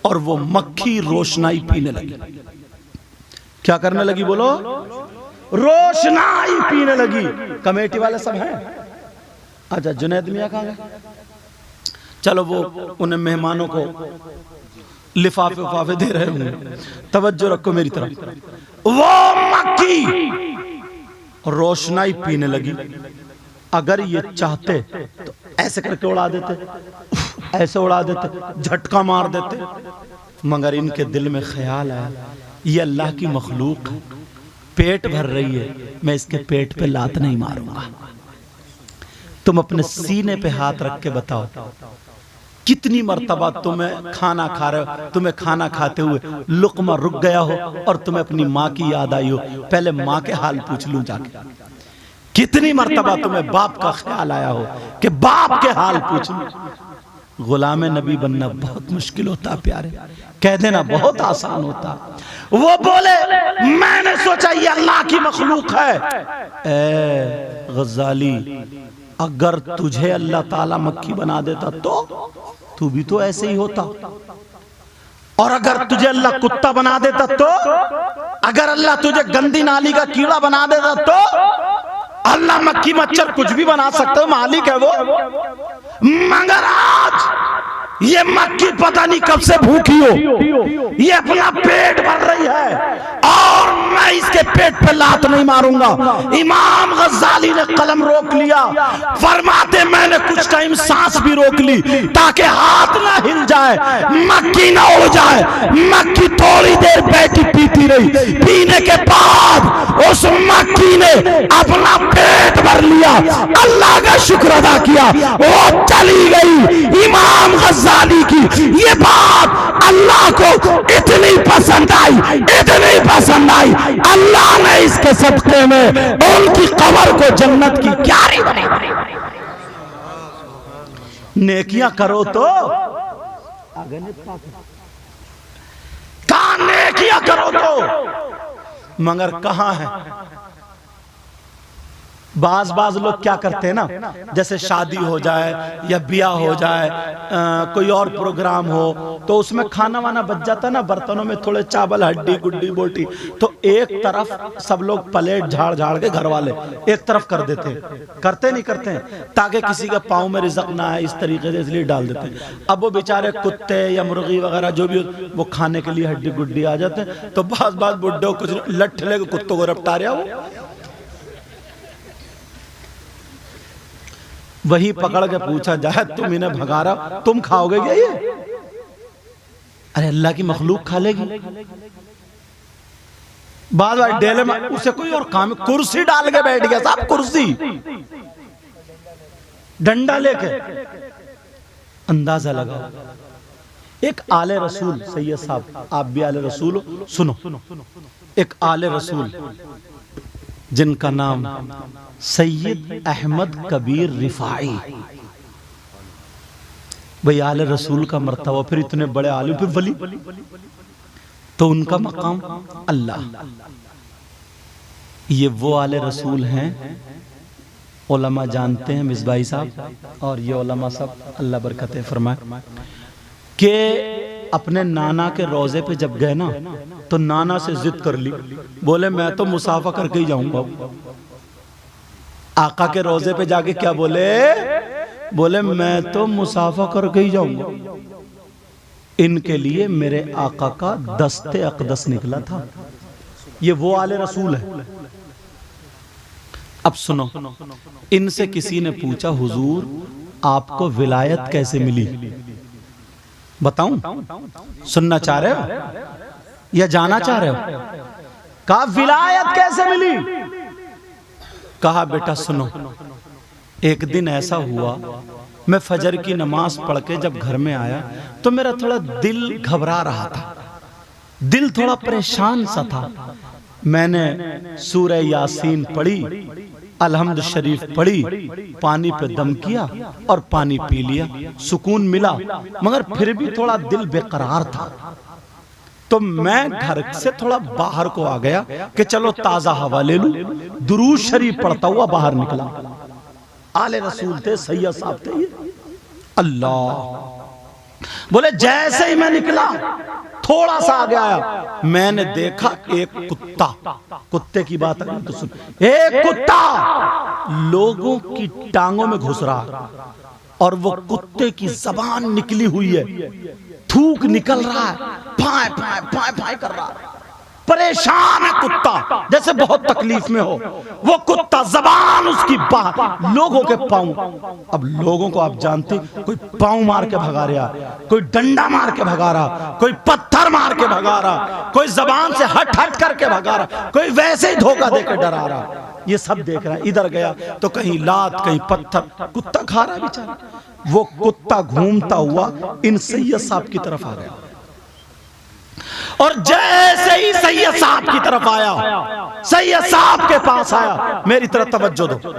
और वो मक्खी रोशनाई पीने लगी। क्या करने लगी बोलो? रोशनाई पीने लगी। कमेटी वाले सब हैं। अच्छा जुनैद मियां कहाँ गए? चलो वो उन्हें मेहमानों को लिफाफे उफाफे दे रहे होंगे, तवज्जो रखो मेरी तरफ। वो मक्खी रोशनाई पीने लगी। अगर ये चाहते तो ऐसे करके उड़ा देते, ऐसे उड़ा देते, झटका मार देते, मगर इनके दिल में ख्याल आया ये अल्लाह की मखलूक है, पेट भर रही है, मैं इसके पेट पे लात नहीं मारूंगा। तुम अपने सीने पे हाथ रख के बताओ कितनी मर्तबा तुम्हें खाना खा रहे हो, तुम्हें खाना खाते हुए लुक़मा रुक गया हो और तुम्हें अपनी माँ की याद आई हो, पहले माँ के हाल पूछ लूं जाके। कितनी मर्तबा तुम्हें बाप का ख्याल आया हो कि बाप के हाल पूछ लूं। गुलाम नबी बनना बहुत मुश्किल होता प्यारे, कह देना बहुत आसान होता। वो बोले मैंने सोचा ये अल्लाह की मखलूक है। ए गज़ाली, अगर तुझे अल्लाह ताला मक्खी बना देता तो तू भी तो ऐसे ही होता, और अगर तुझे अल्लाह कुत्ता बना देता तो, अगर अल्लाह तुझे गंदी नाली का कीड़ा बना देता तो, अल्लाह मक्खी मच्छर कुछ भी बना सकता है, मालिक है वो। मगर आज ये मक्खी पता नहीं कब से भूखी हो, ये अपना पेट भर रही है और मैं इसके पेट पे लात नहीं मारूंगा। इमाम गज़ाली ने कलम रोक लिया, फरमाते मैंने कुछ टाइम सांस भी रोक ली ताकि हाथ ना हिल जाए, मक्खी ना हो जाए। मक्खी थोड़ी देर बैठी पीती रही, पीने के बाद उस मक्खी ने अपना पेट भर लिया, अल्लाह का शुक्र अदा किया, वो चली गई। इमाम गज़ाली की ये बात अल्लाह को इतनी पसंद आई, इतनी पसंद आई, अल्लाह ने इसके सदक़े में उनकी कब्र को जन्नत की क्यारी बना दी। नेकियां करो तो कहां, नेकियां करो तो, मगर कहां है। बाज लोग क्या करते हैं ना, जैसे शादी हो जाए या ब्याह हो जाए, कोई और प्रोग्राम हो तो उसमें खाना वाना बच जाता है ना, बर्तनों में थोड़े चावल, हड्डी गुड्डी बोटी, तो एक तरफ सब लोग प्लेट झाड़ झाड़ के घर वाले एक तरफ कर देते हैं, करते नहीं करते हैं ताकि किसी के पाँव में रिज़्क़ ना आए, इस तरीके से इसलिए डाल देते हैं। अब वो बेचारे कुत्ते या मुर्गी वगैरह जो भी वो खाने के लिए हड्डी गुड्डी आ जाते हैं, तो बाज बुड्ढे कुछ लठ लेके कुत्तों को रपटा रहा वो, वही पकड़ के पूछा जाए तुम इन्हें भगा रहा, तुम खाओगे क्या ये? अरे अल्लाह की मखलूक खा लेगी। बार बार डेले में उसे कोई और काम, कुर्सी डाल के बैठ गया साहब, कुर्सी डंडा लेके। अंदाजा लगाओ, एक आले रसूल सैयद साहब, आप भी आले रसूल हो, सुनो, एक आले रसूल जिनका नाम सैयद अहमद कबीर रिफाई, भाई आले रसूल का मर्तबा, फिर इतने बड़े आलिम, फिर वली, तो उनका मकाम अल्लाह। ये वो आले रसूल हैं, उलमा जानते हैं मिसबाही साहब और ये उलमा सब, अल्लाह बरकतें फरमाए, के अपने नाना के रोजे पे जब गए ना तो नाना से जिद कर ली, बोले मैं तो मुसाफा करके ही जाऊंगा। आका के रोजे पे जाके क्या बोले? बोले मैं तो मुसाफा करके ही जाऊंगा। इनके लिए मेरे आका का दस्ते अक़दस निकला था। ये वो आले रसूल है। अब सुनो, इनसे किसी ने पूछा हुजूर आपको विलायत कैसे मिली? बताऊं? सुनना चाह रहे हो या जाना चाह रहे हो? कहा विलायत कैसे मिली? कहा बेटा सुनो, एक दिन ऐसा हुआ मैं फजर की नमाज पढ़ के जब घर में आया तो मेरा थोड़ा दिल घबरा रहा था, दिल थोड़ा परेशान सा था। मैंने सूरह यासीन पढ़ी, अलहम्द शरीफ पढ़ी, पानी पे दम किया और पानी पी लिया, सुकून मिला, मगर फिर भी थोड़ा दिल बेकरार था। तो मैं घर से थोड़ा बाहर को आ गया कि चलो ताजा हवा ले लूं। दुरूद शरीफ पढ़ता हुआ बाहर निकला। आले रसूल थे, सैयद साहब थे ये। अल्लाह बोले जैसे ही मैं निकला थोड़ा सा आगे आया, मैंने देखा एक कुत्ता, कुत्ते की बात अगर तो सुन, एक कुत्ता लोगों की टांगों में घुस रहा और वो कुत्ते की जबान निकली हुई है, थूक निकल रहा है, फाय फाय फाय फाय कर रहा है, परेशान है कुत्ता। जैसे बहुत तकलीफ में हो, वो कुत्ता जबान उसकी बाहर, लोगों के पांव। अब लोगों को आप जानते, कोई पांव मार के भगा रहा, कोई डंडा मार के भगा रहा, कोई पत्थर मार के भगा रहा, कोई जबान से हट हट करके भगा रहा, कोई वैसे ही धोखा देकर डरा रहा। ये सब देख रहा है। इधर गया तो कहीं लात कहीं पत्थर, कुत्ता खा रहा है बेचारा। वो कुत्ता घूमता हुआ इन सैयद साहब की तरफ आ गया, और जैसे ही सैयद साहब की तरफ आया, सैयद साहब के पास आया, मेरी तरफ तवज्जो दो,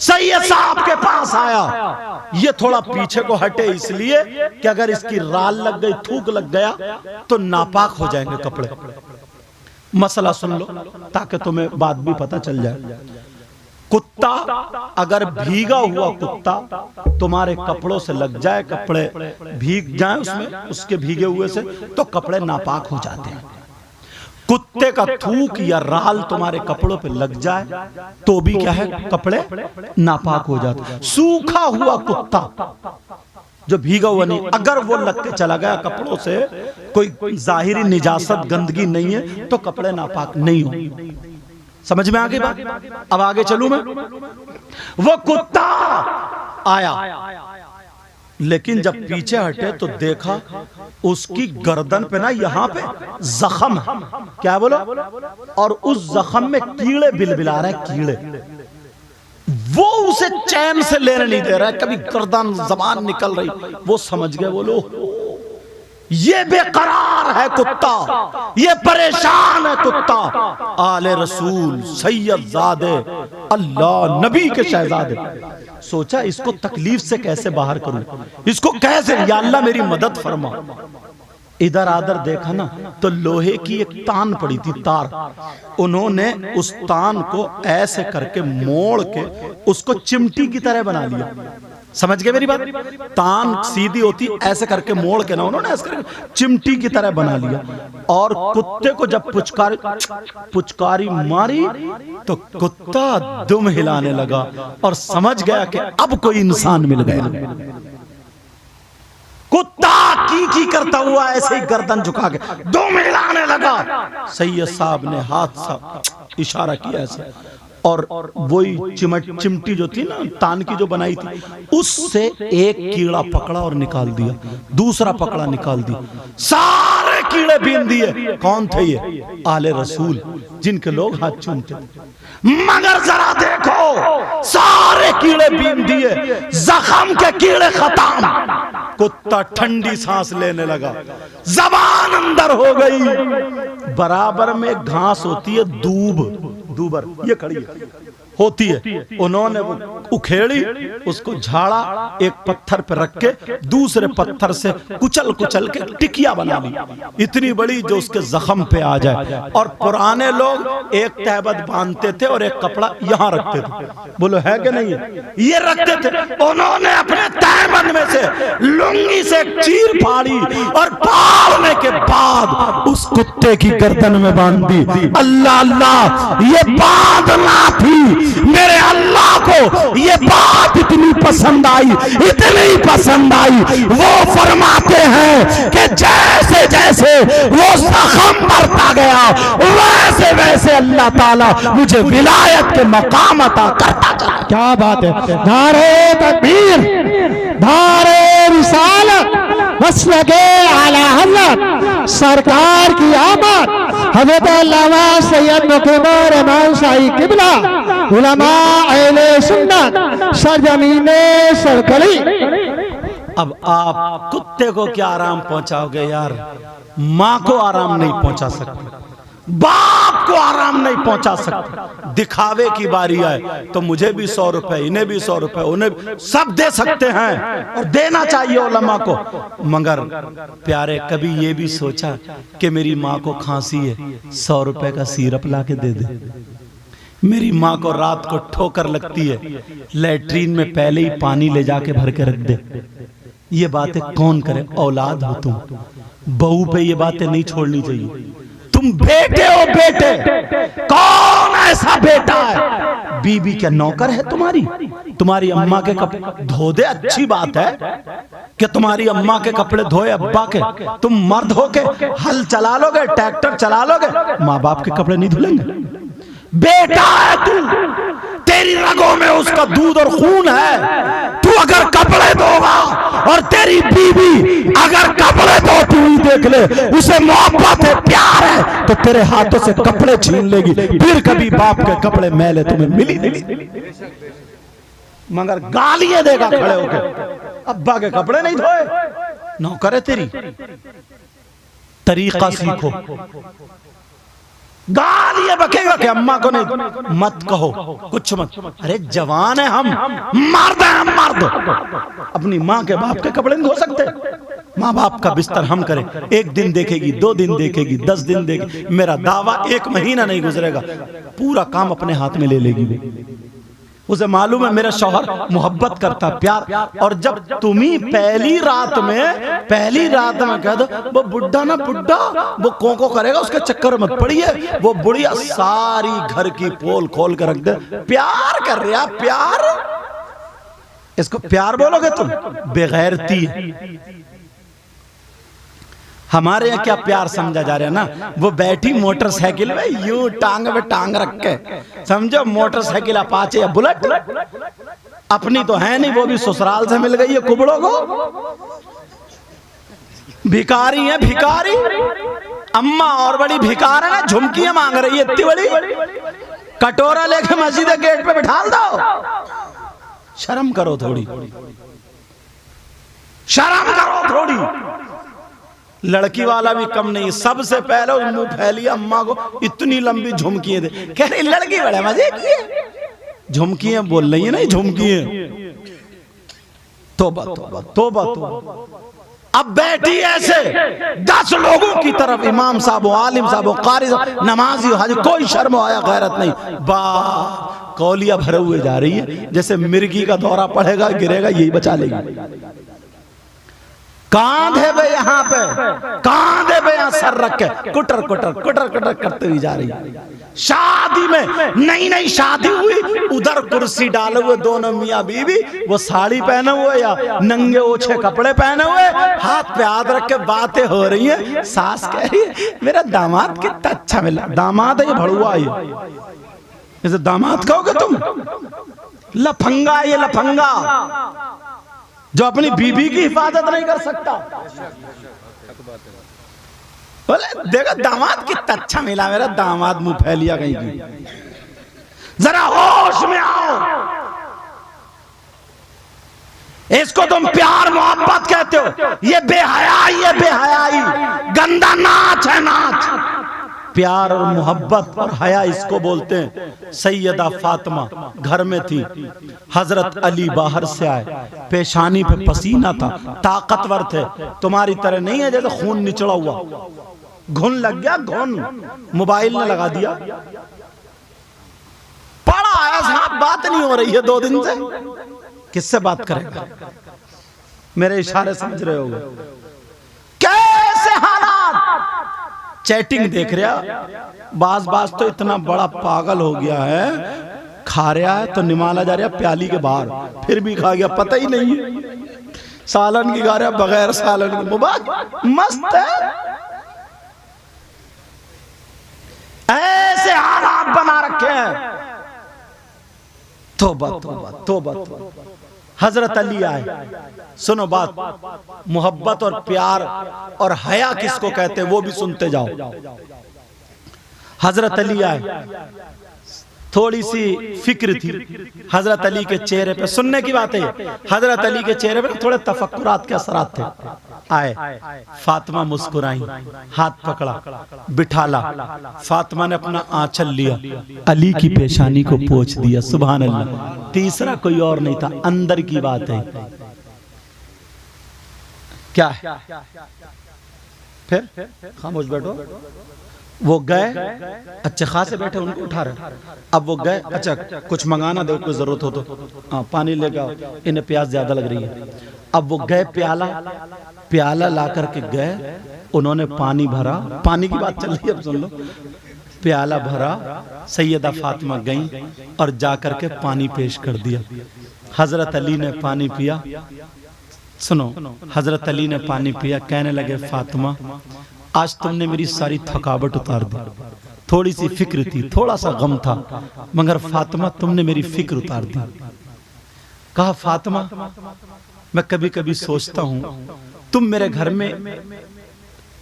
सैयद साहब के पास आया, ये थोड़ा पीछे को हटे इसलिए कि अगर इसकी राल लग गई, थूक लग गया तो नापाक हो जाएंगे कपड़े। मसला सुन लो ताकि तुम्हें बात भी पता चल जाए। कुत्ता अगर भीगा हुआ कुत्ता तुम्हारे कपड़ों से लग जाए, कपड़े भीग जाएं उसमें, उसके भीगे हुए से, तो कपड़े नापाक हो जाते हैं। कुत्ते का थूक या राल तुम्हारे कपड़ों पे लग जाए तो भी क्या है, कपड़े नापाक हो जाते हैं। सूखा हुआ कुत्ता जो भीगा हुआ नहीं, अगर वो लग के चला गया कपड़ों से, कोई जाहिरी निजासत गंदगी नहीं है, तो कपड़े नापाक नहीं हो। समझ में आ गई बात? अब आगे चलूं मैं। वो कुत्ता आया, लेकिन जब पीछे हटे तो देखा उसकी गर्दन पे ना, यहां पे जख्म है। क्या बोलो? और उस जख्म में कीड़े बिलबिला रहे, कीड़े। वो उसे चैन से लेने नहीं दे रहा है, कभी गर्दन जबान निकल रही। वो समझ गए, बोलो ये बेकरार है कुत्ता, ये परेशान है कुत्ता। आले रसूल सैयद ज़ादे अल्लाह नबी के शहजादे। सोचा इसको तकलीफ से कैसे बाहर करूं, इसको कैसे, या अल्लाह मेरी मदद फरमा। इधर आदर देखा ना तो लोहे की एक तान पड़ी थी, तार। उन्होंने उस तान को ऐसे करके मोड़ के उसको चिमटी की तरह बना लिया। समझ गए मेरी बात? तान सीधी होती, ऐसे करके मोड़ के ना उन्होंने ऐसे करके चिमटी की तरह बना लिया। और कुत्ते को जब पुचकारी मारी तो कुत्ता दुम हिलाने लगा और समझ गया कि अब कोई इंसान मिल गया। कुत्ता की करता हुआ ऐसे ही गर्दन झुका के दुम हिलाने लगा। सैयद साहब ने हाथ सा इशारा किया ऐसे, और वही चिमटी जो थी ना तान की जो बनाई थी, उससे एक कीड़ा पकड़ा और निकाल दिया, दूसरा पकड़ा निकाल दिया, सारे कीड़े बीन दिए। कौन थे ये? आले रसूल, जिनके लोग हाथ चूमते थे। मगर जरा देखो, सारे कीड़े बीन दिए, जख्म के कीड़े खत्म। कुत्ता ठंडी सांस लेने लगा, जबान अंदर हो गई। बराबर में घास होती है, दूबर, ये खड़ी होती है। उन्होंने वो उखेड़ी, उसको झाड़ा, एक पत्थर पे रख के दूसरे पत्थर से कुचल के टिकिया बना ली, इतनी बड़ी जो उसके जख्म पे आ जाए। और पुराने लोग एक तहबत बांधते थे और एक कपड़ा यहाँ रखते थे। बोलो है कि नहीं है? ये रखते थे। उन्होंने अपने तहबत में से लुंगी से चीर फाड़ी और फाड़ने के बाद उस कुत्ते की गर्दन में बांध दी। अल्लाह अल्लाह, ये बांधना थी। मेरे अल्लाह को ये बात इतनी पसंद आई, इतनी पसंद आई, वो फरमाते हैं कि जैसे जैसे वो जख्म बढ़ता गया, वैसे वैसे अल्लाह ताला मुझे विलायत के मकाम अता करता चला। क्या बात है! नारे तकबीर, नारे रिसालत, मसलके आला हज़रत सरकार की आमद। हज़रत अल्लामा सैयद मुक़र्रर इमाम शाही किबला, उलमा अहले सुन्नत, सरजमीने सरकली। अब आप कुत्ते को क्या आराम पहुंचाओगे यार? माँ को आराम नहीं पहुंचा सकते, बाप को आराम नहीं पहुंचा सकते। दिखावे की बारी आए तो मुझे भी 100 रुपए, इन्हें भी 100 रुपए, उन्हें सब दे सकते हैं और देना चाहिए उलमा को। मगर प्यारे, कभी ये भी सोचा कि मेरी माँ को खांसी है, 100 रुपए का सिरप ला के दे दे। मेरी माँ को रात को ठोकर लगती है, लैट्रीन में पहले ही पानी ले जाके भर के रख दे। ये बातें कौन करे? औलाद हो तुम, बहू पे ये बातें नहीं छोड़नी चाहिए। तुम बेटे हो, बेटे। कौन ऐसा बेटा है बीबी क्या नौकर है तुम्हारी? तुम्हारी अम्मा के कपड़े धो दे, अच्छी बात है कि तुम्हारी अम्मा के कपड़े धोए अब्बा के। तुम मर्द हो के हल चला लोगे, ट्रैक्टर चला लोगे, माँ बाप के कपड़े नहीं धुलेंगे? बेटा है तू, तेरी रगों में उसका दूध और खून है। तू अगर कपड़े धोगा और तेरी बीवी अगर कपड़े धोती हुई देख ले, उसे मोहब्बत है, प्यार है, तो तेरे हाथों से कपड़े छीन लेगी। फिर कभी बाप के कपड़े मैले तुम्हें मिली नहीं, मगर गालियां देगा खड़े होकर, अब्बा के कपड़े नहीं धोए, नौकर है तेरी। तरीका सीखो। गालियां बकेगा कि अम्मा को नहीं, मत कहो कुछ मत। अरे जवान है हम, मर्द है हम, मर्द। अपनी माँ के बाप के कपड़े नहीं धो सकते? माँ बाप का बिस्तर हम करें, 1 दिन देखेगी, 2 दिन देखेगी, 10 दिन देखेगी, मेरा दावा 1 महीना नहीं गुजरेगा, पूरा काम अपने हाथ में ले लेगी। उसे मालूम है मेरा शौहर मोहब्बत करता, प्यार। और जब तुम्ही पहली रात में कह दो वो बुढ़ा ना बुढ़ा, वो को करेगा, उसके चक्कर मत पड़िए, वो बुढ़िया सारी घर की पोल खोल कर रख दे। प्यार कर रहा, प्यार, इसको प्यार बोलोगे तुम? बेगैरती। हमारे यहाँ क्या प्यार समझा जा रहा है ना, वो बैठी मोटरसाइकिल में यूं टांग में टांग रख के, समझो मोटरसाइकिल अपाचे या बुलेट, अपनी तो है नहीं, वो भी ससुराल से मिल गई है कुबड़ों को। भिखारी है भिखारी, अम्मा और बड़ी भिकार है ना, झुमकियां मांग रही है इतनी बड़ी, कटोरा लेके मस्जिद गेट पे बिठा दो। शर्म करो थोड़ी, शर्म करो थोड़ी। लड़की वाला भी कम नहीं, सबसे पहले उस मुंह फैलिया अम्मा को इतनी लंबी झुमकियां दे, कह रही लड़की बड़े मजे की है, झुमकियां बोल रही है ना, झुमकियां। तौबा तौबा तौबा तौबा। अब बैठी ऐसे 10 लोगों की तरफ, इमाम साहब हो, आलिम साहब हो, कारी साहब, नमाजी हो, हाजी, कोई शर्म आया गैरत नहीं, बा कौलिया भरे हुए जा रही है, जैसे मिर्गी का दौरा पड़ेगा, गिरेगा, यही बचा लेगी। कांध है बे यहाँ पे, कांध है बे यहाँ सर रख के, कुटर कुटर कुटर कुटर करते हुए जा रही है। शादी में नई शादी हुई, उधर कुर्सी डाले हुए दोनों मियाँ बीवी, वो साड़ी पहने हुए या नंगे ओछे कपड़े पहने हुए, हाथ पे हाथ रख के बातें हो रही है। सास कह रही है मेरा दामाद कितना अच्छा मिला, दामाद है ये भड़ुआ, ये दामाद कहोगे तुम? लफंगा, ये लफंगा जो अपनी बीबी की हिफाजत नहीं कर सकता। बोले देखो दामाद कितना अच्छा मिला, मेरा दामाद मुंह फैलिया कहीं की। जरा होश में आओ, इसको तुम प्यार मोहब्बत कहते हो, ये बेहयाई है, बेहयाई, गंदा नाच है, नाच। प्यार और मोहब्बत और हया इसको बोलते हैं। सैयदा फातिमा घर में थी, हजरत अली बाहर से आए, पेशानी पे पसीना था, ताकतवर थे, तुम्हारी तरह नहीं है जैसे खून निचड़ा हुआ, घुन लग गया, घुन मोबाइल ने लगा दिया, पड़ा है साहब, बात नहीं हो रही है 2 दिन से, किससे बात करेगा? मेरे इशारे समझ रहे होगे। कैसे हालात, चैटिंग देख रहा, बाज तो इतना बड़ा पागल हो गया है, खा रहा है तो निमाला जा रहा प्याली के बाहर, फिर भी खा गया, पता ही नहीं है, सालन की खा रहा बगैर सालन के, मुबारक मस्त है। ऐसे हालात बना रखे हैं। तौबा तौबा तौबा तौबा। हजरत अली आए, सुनो बात, मोहब्बत और प्यार और हया किसको कहते हैं वो भी सुनते जाओ। हजरत अली आए, थोड़ी सी फिक्र थी हजरत अली के चेहरे पे, सुनने की बात है, हजरत अली के चेहरे पे थोड़े तफक्कुरात के असरात थे। आए, फातिमा मुस्कुराई, हाथ पकड़ा, बिठाला, फातिमा ने अपना आंचल लिया, अली की पेशानी को पोंछ दिया, सुभान अल्लाह। तीसरा कोई और नहीं था, अंदर की बात है। क्या है? फिर खामोश बैठो। वो गए, अच्छे खासे बैठे, उनको उठा रहे। अब वो गए, अच्छा कुछ मंगाना दो, कोई जरूरत हो तो, हाँ पानी लेके आओ, इन्हें प्यास ज्यादा लग रही है। अब वो गए, प्याला ला करके गए, उन्होंने पानी भरा, पानी की बात चल रही है, अब सुन लो, प्याला भरा, सैयदा फातिमा गई और जाकर के पानी पेश कर दिया। हजरत अली ने पानी पिया। सुनो, हजरत अली ने पानी पिया, कहने लगे फातिमा आज तुमने मेरी सारी थकावट उतार दी। थोड़ी सी फिक्र थी, थोड़ा सा गम था, मगर फातिमा तुमने मेरी फिक्र उतार दी। कहा फातिमा मैं कभी कभी सोचता हूं तुम मेरे घर में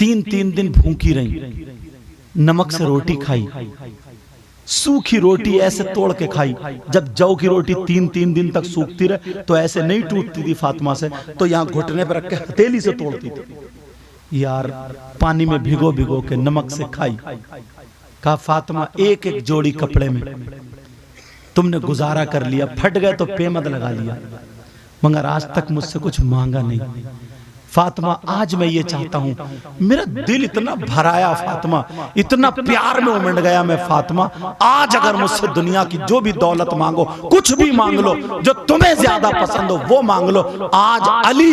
3-3 दिन भूखी रही, नमक से रोटी खाई, सूखी रोटी ऐसे तोड़ के खाई। जब जौ की रोटी 3-3 दिन तक सूखती रहे तो ऐसे नहीं टूटती थी फातिमा से, तो यहाँ घुटने पर रख के हथेली से तोड़ती थी। यार पानी में भिगो भिगो के नमक से खाई। कहा फातिमा एक एक जोड़ी कपड़े में तुमने गुजारा कर लिया, फट गए तो पेमद लगा लिया, मगर आज तक मुझसे कुछ मांगा नहीं। फातिमा आज मैं ये चाहता हूं, मेरा दिल इतना भराया फातिमा, इतना प्यार में उमड़ गया मैं फातिमा, आज अगर मुझसे दुनिया की जो भी दौलत मांगो, कुछ भी मांग लो, जो तुम्हें ज्यादा पसंद हो वो मांग लो, आज अली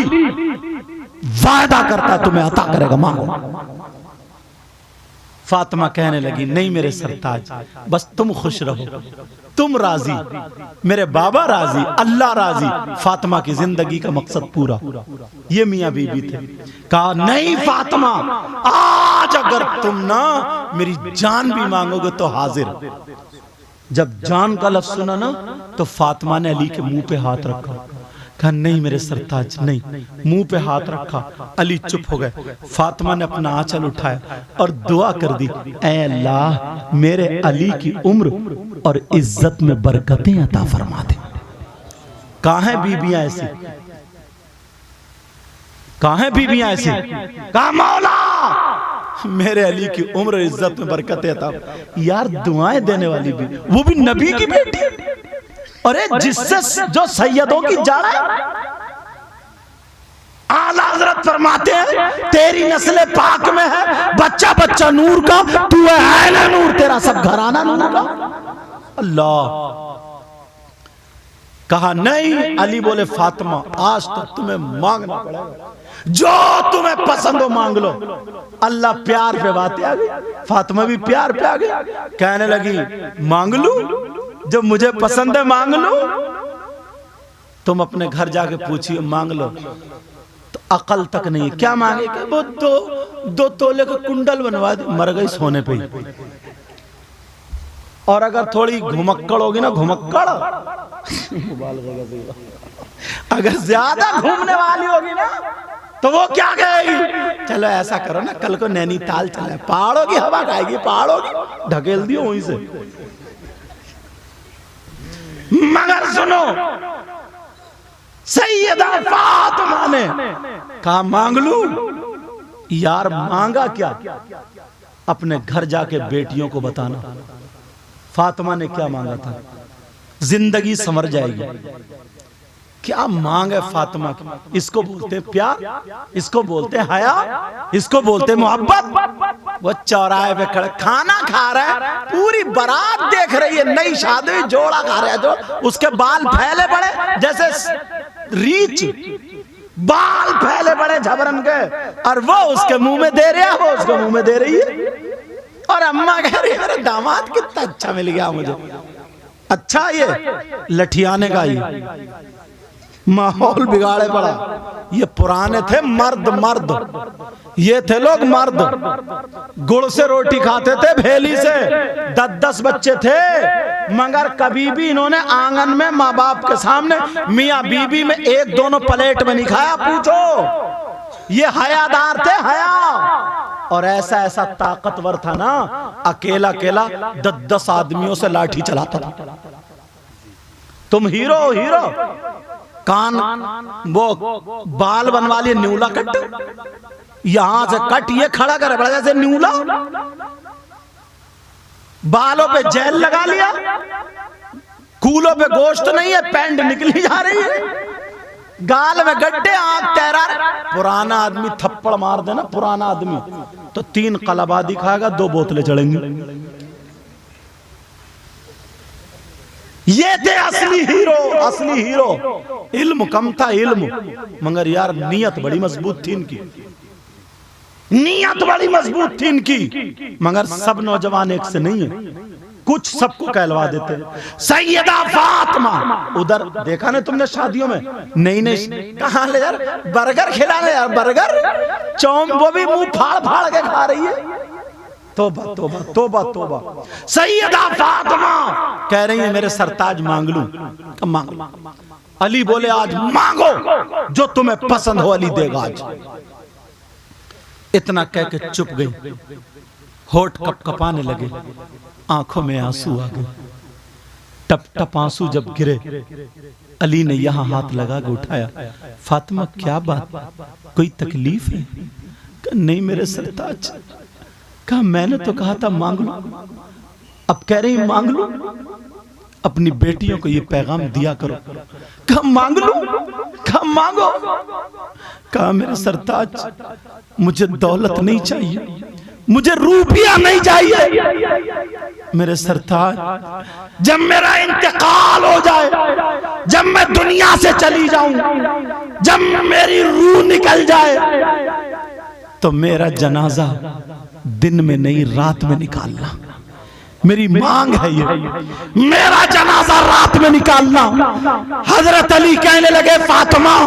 वादा करता है तुम्हें अता करेगा, मांगो। फातिमा कहने लगी नहीं मेरे सरताज, बस तुम खुश रहो, तुम राजी, मेरे बाबा राजी, अल्लाह राजी, फातिमा की जिंदगी का मकसद पूरा। ये मियां बीबी थे। कहा नहीं फातिमा आज अगर तुम ना मेरी जान भी मांगोगे तो हाजिर। जब जान का लफ्ज सुना ना तो फातिमा ने अली के मुंह पे हाथ रखा। कहा नहीं मेरे सरताज नहीं, मुंह पे हाथ रखा। अली चुप हो गए। फातिमा ने अपना आंचल उठाया और दुआ कर दी, ऐ अल्लाह मेरे अली की उम्र और इज्जत में बरकतें अता फरमा दे। कहां है बीबियां ऐसी, कहां है बीबियां ऐसी? कहा मौला मेरे अली की उम्र और इज्जत में बरकतें अता। यार दुआएं देने वाली भी, वो भी नबी की बेटी। अरे जिससे जो सैयदों की जड़ है। आला हज़रत फरमाते हैं तेरी नस्ल पाक में है बच्चा बच्चा नूर का, तू है आला नूर, तेरा सब घराना नूर का। अल्लाह। कहा नहीं, अली बोले फातिमा आज तो तुम्हें मांगना पड़ेगा, जो तुम्हें पसंद हो मांग लो। अल्लाह प्यार पे बातें आ गई, फातिमा भी प्यार पे आ गई। कहने लगी मांग लू, जो मुझे पसंद है मांग लो। तुम अपने घर जाके पूछिए मांग लो, तो अकल तक नहीं है। क्या मांगे? क्या वो दो तोले का कुंडल बनवा दे, मर गई सोने पे ही। और अगर थोड़ी घुमक्कड़ होगी ना, घुमक्कड़ अगर ज्यादा घूमने वाली होगी ना तो वो क्या कहेगी, चलो ऐसा करो ना कल को नैनीताल चले, पहाड़ों की हवा खाएगी, पहाड़ों की ढकेल दियो वहीं से। मगर सुनो, सैयदा फातिमा ने कहा मांग लू। यार मांगा क्या? अपने घर जाके बेटियों को बताना फातिमा ने क्या मांगा था, जिंदगी संवर जाएगी। क्या मांग है फातिमा की? इसको बोलते प्यार, इसको बोलते हया, इसको बोलते मोहब्बत। वो चौराहे पे खड़े खाना खा रहा है, पूरी बारात देख रही है, नई शादी जोड़ा खा रहा है, जो उसके बाल फैले पड़े जैसे रीछ, बाल फैले पड़े झबरन के, और वो उसके मुंह में दे रहा है, वो उसके मुंह में दे रही है। और अम्मा कह रही है मेरा दामाद कितना अच्छा मिल गया मुझे। अच्छा ये लठियाने का ही माहौल बिगाड़े पड़ा। ये पुराने थे मर्द, ये थे लोग मर्द, गुड़ से रोटी खाते थे, भेली से, 10-10 बच्चे थे, मगर कभी भी इन्होंने आंगन में माँ बाप के सामने मियाँ बीबी में एक दोनों प्लेट में नहीं खाया। पूछो, ये हयादार थे, हया। और ऐसा ताकतवर था ना, अकेला 10-10 आदमियों से लाठी चलाता था। तुम हीरो कान वो बाल बनवा लिए, न्यूला कट, यहां से कट ये खड़ा कर बड़ा जैसे न्यूला, बालों पे जेल लगा लिया, कूलों पे गोश्त नहीं है, पैंट निकली जा रही है, गाल में गड्ढे, आंख तैरा। पुराना आदमी थप्पड़ मार देना, पुराना आदमी तो 3 कलाबादी खाएगा, 2 बोतलें चढ़ेंगी। ये थे असली हीरो। इल्म कम था, इल्म, मगर यार नियत बड़ी मजबूत थी इनकी। नीयत बड़ी मजबूत थी इनकी, मगर सब नौजवान एक से नहीं है, कुछ सबको कहलवा देते। सैयदा फातिमा, उधर देखा ना तुमने शादियों में, नहीं कहाँ ले यार बर्गर खिलाने, यार बर्गर चौम, वो भी मुंह फाड़ फाड़ के खा रही है। तोबा तोबा तोबा तोबा। सैयदा फातिमा कह रही है मेरे सरताज मांग लूं, मांग। अली बोले आज मांगो जो तुम्हें पसंद हो, अली देगा आज। इतना कह के चुप गई, होठ कपकपाने लगे, आंखों में आंसू आ गए। टप टप आंसू जब गिरे, अली ने यहां हाथ लगा के उठाया, फातिमा क्या बात, कोई तकलीफ है? नहीं मेरे सरताज। कहा मैंने तो कहा था मांग लो, अब कह रही मांग लो, अपनी बेटियों को ये पैगाम दिया करो। कहा मांग लो, कहा मांगो। कहा मेरे सरताज मुझे दौलत नहीं चाहिए, मुझे रुपया नहीं चाहिए। मेरे सरताज जब मेरा इंतकाल हो जाए, जब मैं दुनिया से चली जाऊं, जब मेरी रूह निकल जाए, तो मेरा जनाजा दिन में नहीं रात में निकालना। मेरी मांग है ये, मेरा जनाजा रात में निकालना। हजरत अली कहने लगे फातिमा,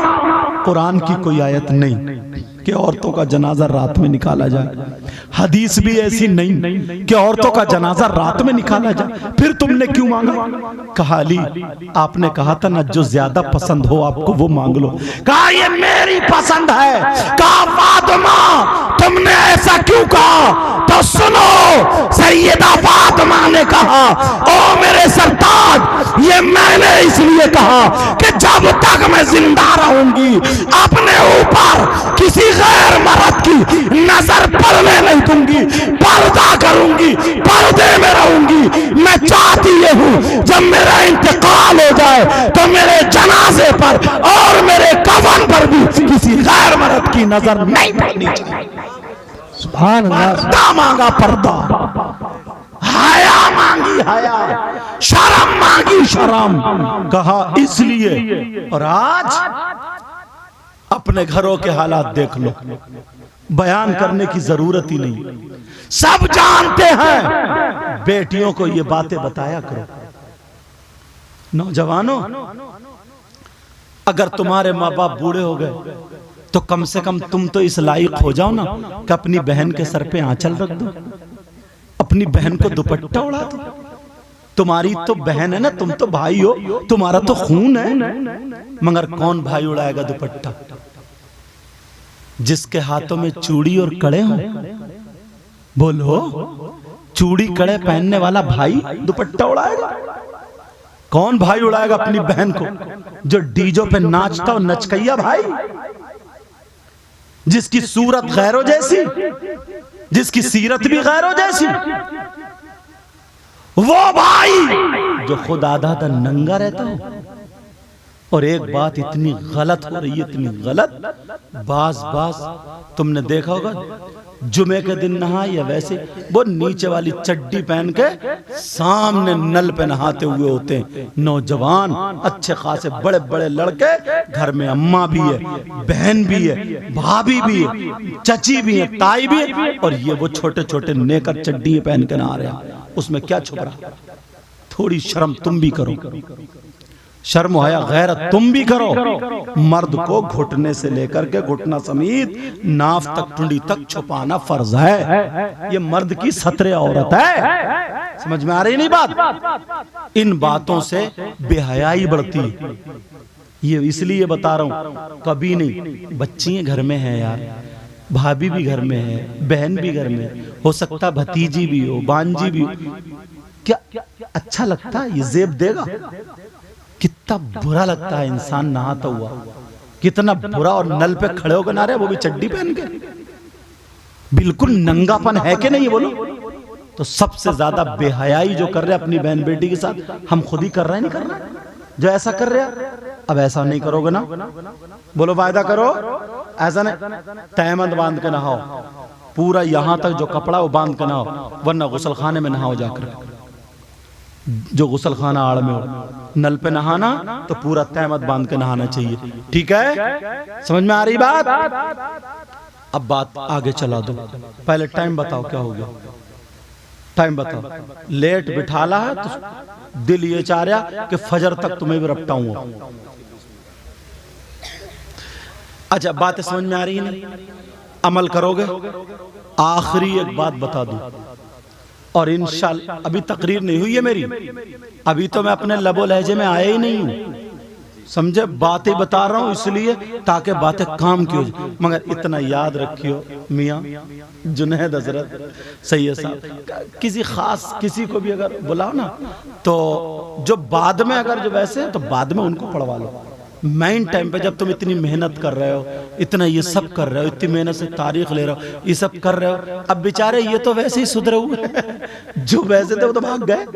कुरान की कोई आयत नहीं कि औरतों का जनाजा रात में निकाला जाए, हदीस भी ऐसी नहीं कि औरतों का जनाजा रात में निकाला जाए, फिर तुमने क्यों मांगा? कहा अली आपने कहा था ना जो ज्यादा पसंद हो आपको वो मांग लो। कहा ये मेरी पसंद है। कहा फातिमा तुमने ऐसा क्यों कहा? तो सुनो, सैयदा फातिमा ने कहा ओ मेरे सरताज ये मैंने इसलिए कहा कि जब तक मैं जिंदा रहूंगी अपने ऊपर किसी गैर मर्द की नजर पड़ने नहीं दूंगी, पर्दा करूंगी, पर्दे में रहूंगी। मैं चाहती ये हूं जब मेरा इंतकाल हो जाए तो मेरे जनाजे पर और मेरे कफन पर भी किसी गैर मर्द की नजर नहीं पड़नी चाहिए। सुभान अल्लाह। पर्दा मांगा, पर्दा, हया मांगी, हया, शर्म मांगी, शर्म। कहा इसलिए। और आज अपने घरों के हालात देख लो, बयान करने की जरूरत ही नहीं, सब जानते हैं। बेटियों को ये बातें बताया करो। नौजवानों अगर तुम्हारे माँ बाप बूढ़े हो गए तो कम से कम तुम तो इस लायक हो जाओ ना कि अपनी बहन के सर पे आंचल रख दो, अपनी बहन को दुपट्टा उड़ा दो। तुम्हारी तो बहन है ना, तुम तो भाई हो, तुम्हारा तो खून है, मगर कौन भाई उड़ाएगा दुपट्टा? जिसके हाथों में चूड़ी और कड़े हो, बोलो चूड़ी कड़े पहनने वाला भाई दुपट्टा उड़ाएगा? कौन भाई उड़ाएगा अपनी बहन को? जो डीजो पे नाचता हो, नचकैया भाई, जिसकी सूरत गैरों जैसी, जिसकी सीरत भी गैरों जैसी, वो भाई जो खुद आधा आधा नंगा रहता हो। और एक बात इतनी गलत हो रही है, इतनी गलत, बाज तुमने देखा होगा जुमे के दिन नहा या वैसे वो नीचे वाली चड्डी पहन के सामने नल पे नहाते हुए होते हैं नौजवान, अच्छे खासे बड़े बड़े लड़के, घर में अम्मा भी है, बहन भी है, भाभी भी है, चची भी है, ताई भी है, और ये वो छोटे छोटे नेकर चड्डी पहन के नहा रहे हैं। उसमें क्या छुप रहा? थोड़ी शर्म तुम भी करो, शर्म हया गैरत तुम भी करो। मर्द को घुटने से लेकर के घुटना समेत नाफ तक, टुंडी तक छुपाना फर्ज है। ये मर्द की सतरे औरत है। समझ में आ रही नहीं बात? इन बातों से बेहयाई बढ़ती है। ये इसलिए बता रहा हूं, कभी नहीं। बच्ची घर में है यार, भाभी भी घर में है, बहन भी घर में, हो सकता भतीजी भी हो, बांजी भी हो। क्या अच्छा लगता है? ये जेब देगा? कितना बुरा लगता है इंसान नहाता हुआ, कितना बुरा। और नल पे खड़े होकर नहा रहे, वो भी चड्डी पहन के, बिल्कुल नंगापन है कि नहीं बोलो? तो सबसे ज्यादा बेहयाई जो कर रहे अपनी बहन बेटी के साथ, हम खुद ही कर रहे हैं, नहीं कर रहे? जो ऐसा कर रहे, अब ऐसा नहीं करोगे ना? बोलो वायदा करो, ऐसा नहीं। तहमद बांध के नहाओ, पूरा यहां तक जो कपड़ा वो बांध के नहाओ, वरना गुसल खाने में नहाओ जाकर। जो गुसल खाना आड़ में हो, नल पे नहाना तो पूरा तहमत बांध के नहाना चाहिए, ठीक है? समझ में आ रही बात? अब बात आगे चला दो, पहले टाइम बताओ क्या हो गया, टाइम बताओ। लेट बिठाला है तो दिल ये चाह रहा कि फजर तक तुम्हें भी रपटाऊंगा। अच्छा, बात समझ में आ रही है ना? अमल करोगे? आखिरी एक बात बता दूं, और इंशाअल्लाह अभी तकरीर नहीं हुई है मेरी, अभी तो मैं अपने लबो लहजे में आया ही नहीं हूं, समझे? बातें बता रहा हूं इसलिए ताकि बातें काम की हो जाए। मगर इतना याद रखियो, मियाँ जुनैद हजरत सैयद साहब, किसी खास किसी को भी अगर बुलाओ ना, तो जो बाद में अगर जो वैसे तो बाद में उनको पढ़वा लो। मेन टाइम पे जब तुम इतनी मेहनत कर रहे हो, इतना ये सब कर रहे हो, इतनी मेहनत से तारीख ले रहे हो, ये सब कर रहे हो, अब बेचारे ये तो वैसे ही सुधरे हुए जो वैसे थे वो तो भाग गए।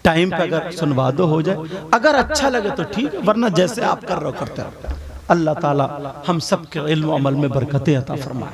टाइम पे अगर सुनवा दो हो जाए, अगर अच्छा लगे तो ठीक है, वरना जैसे आप कर रहे हो करते रहो। अल्लाह ताला हम सब के इल्म अमल में बरकतें अता फरमाए।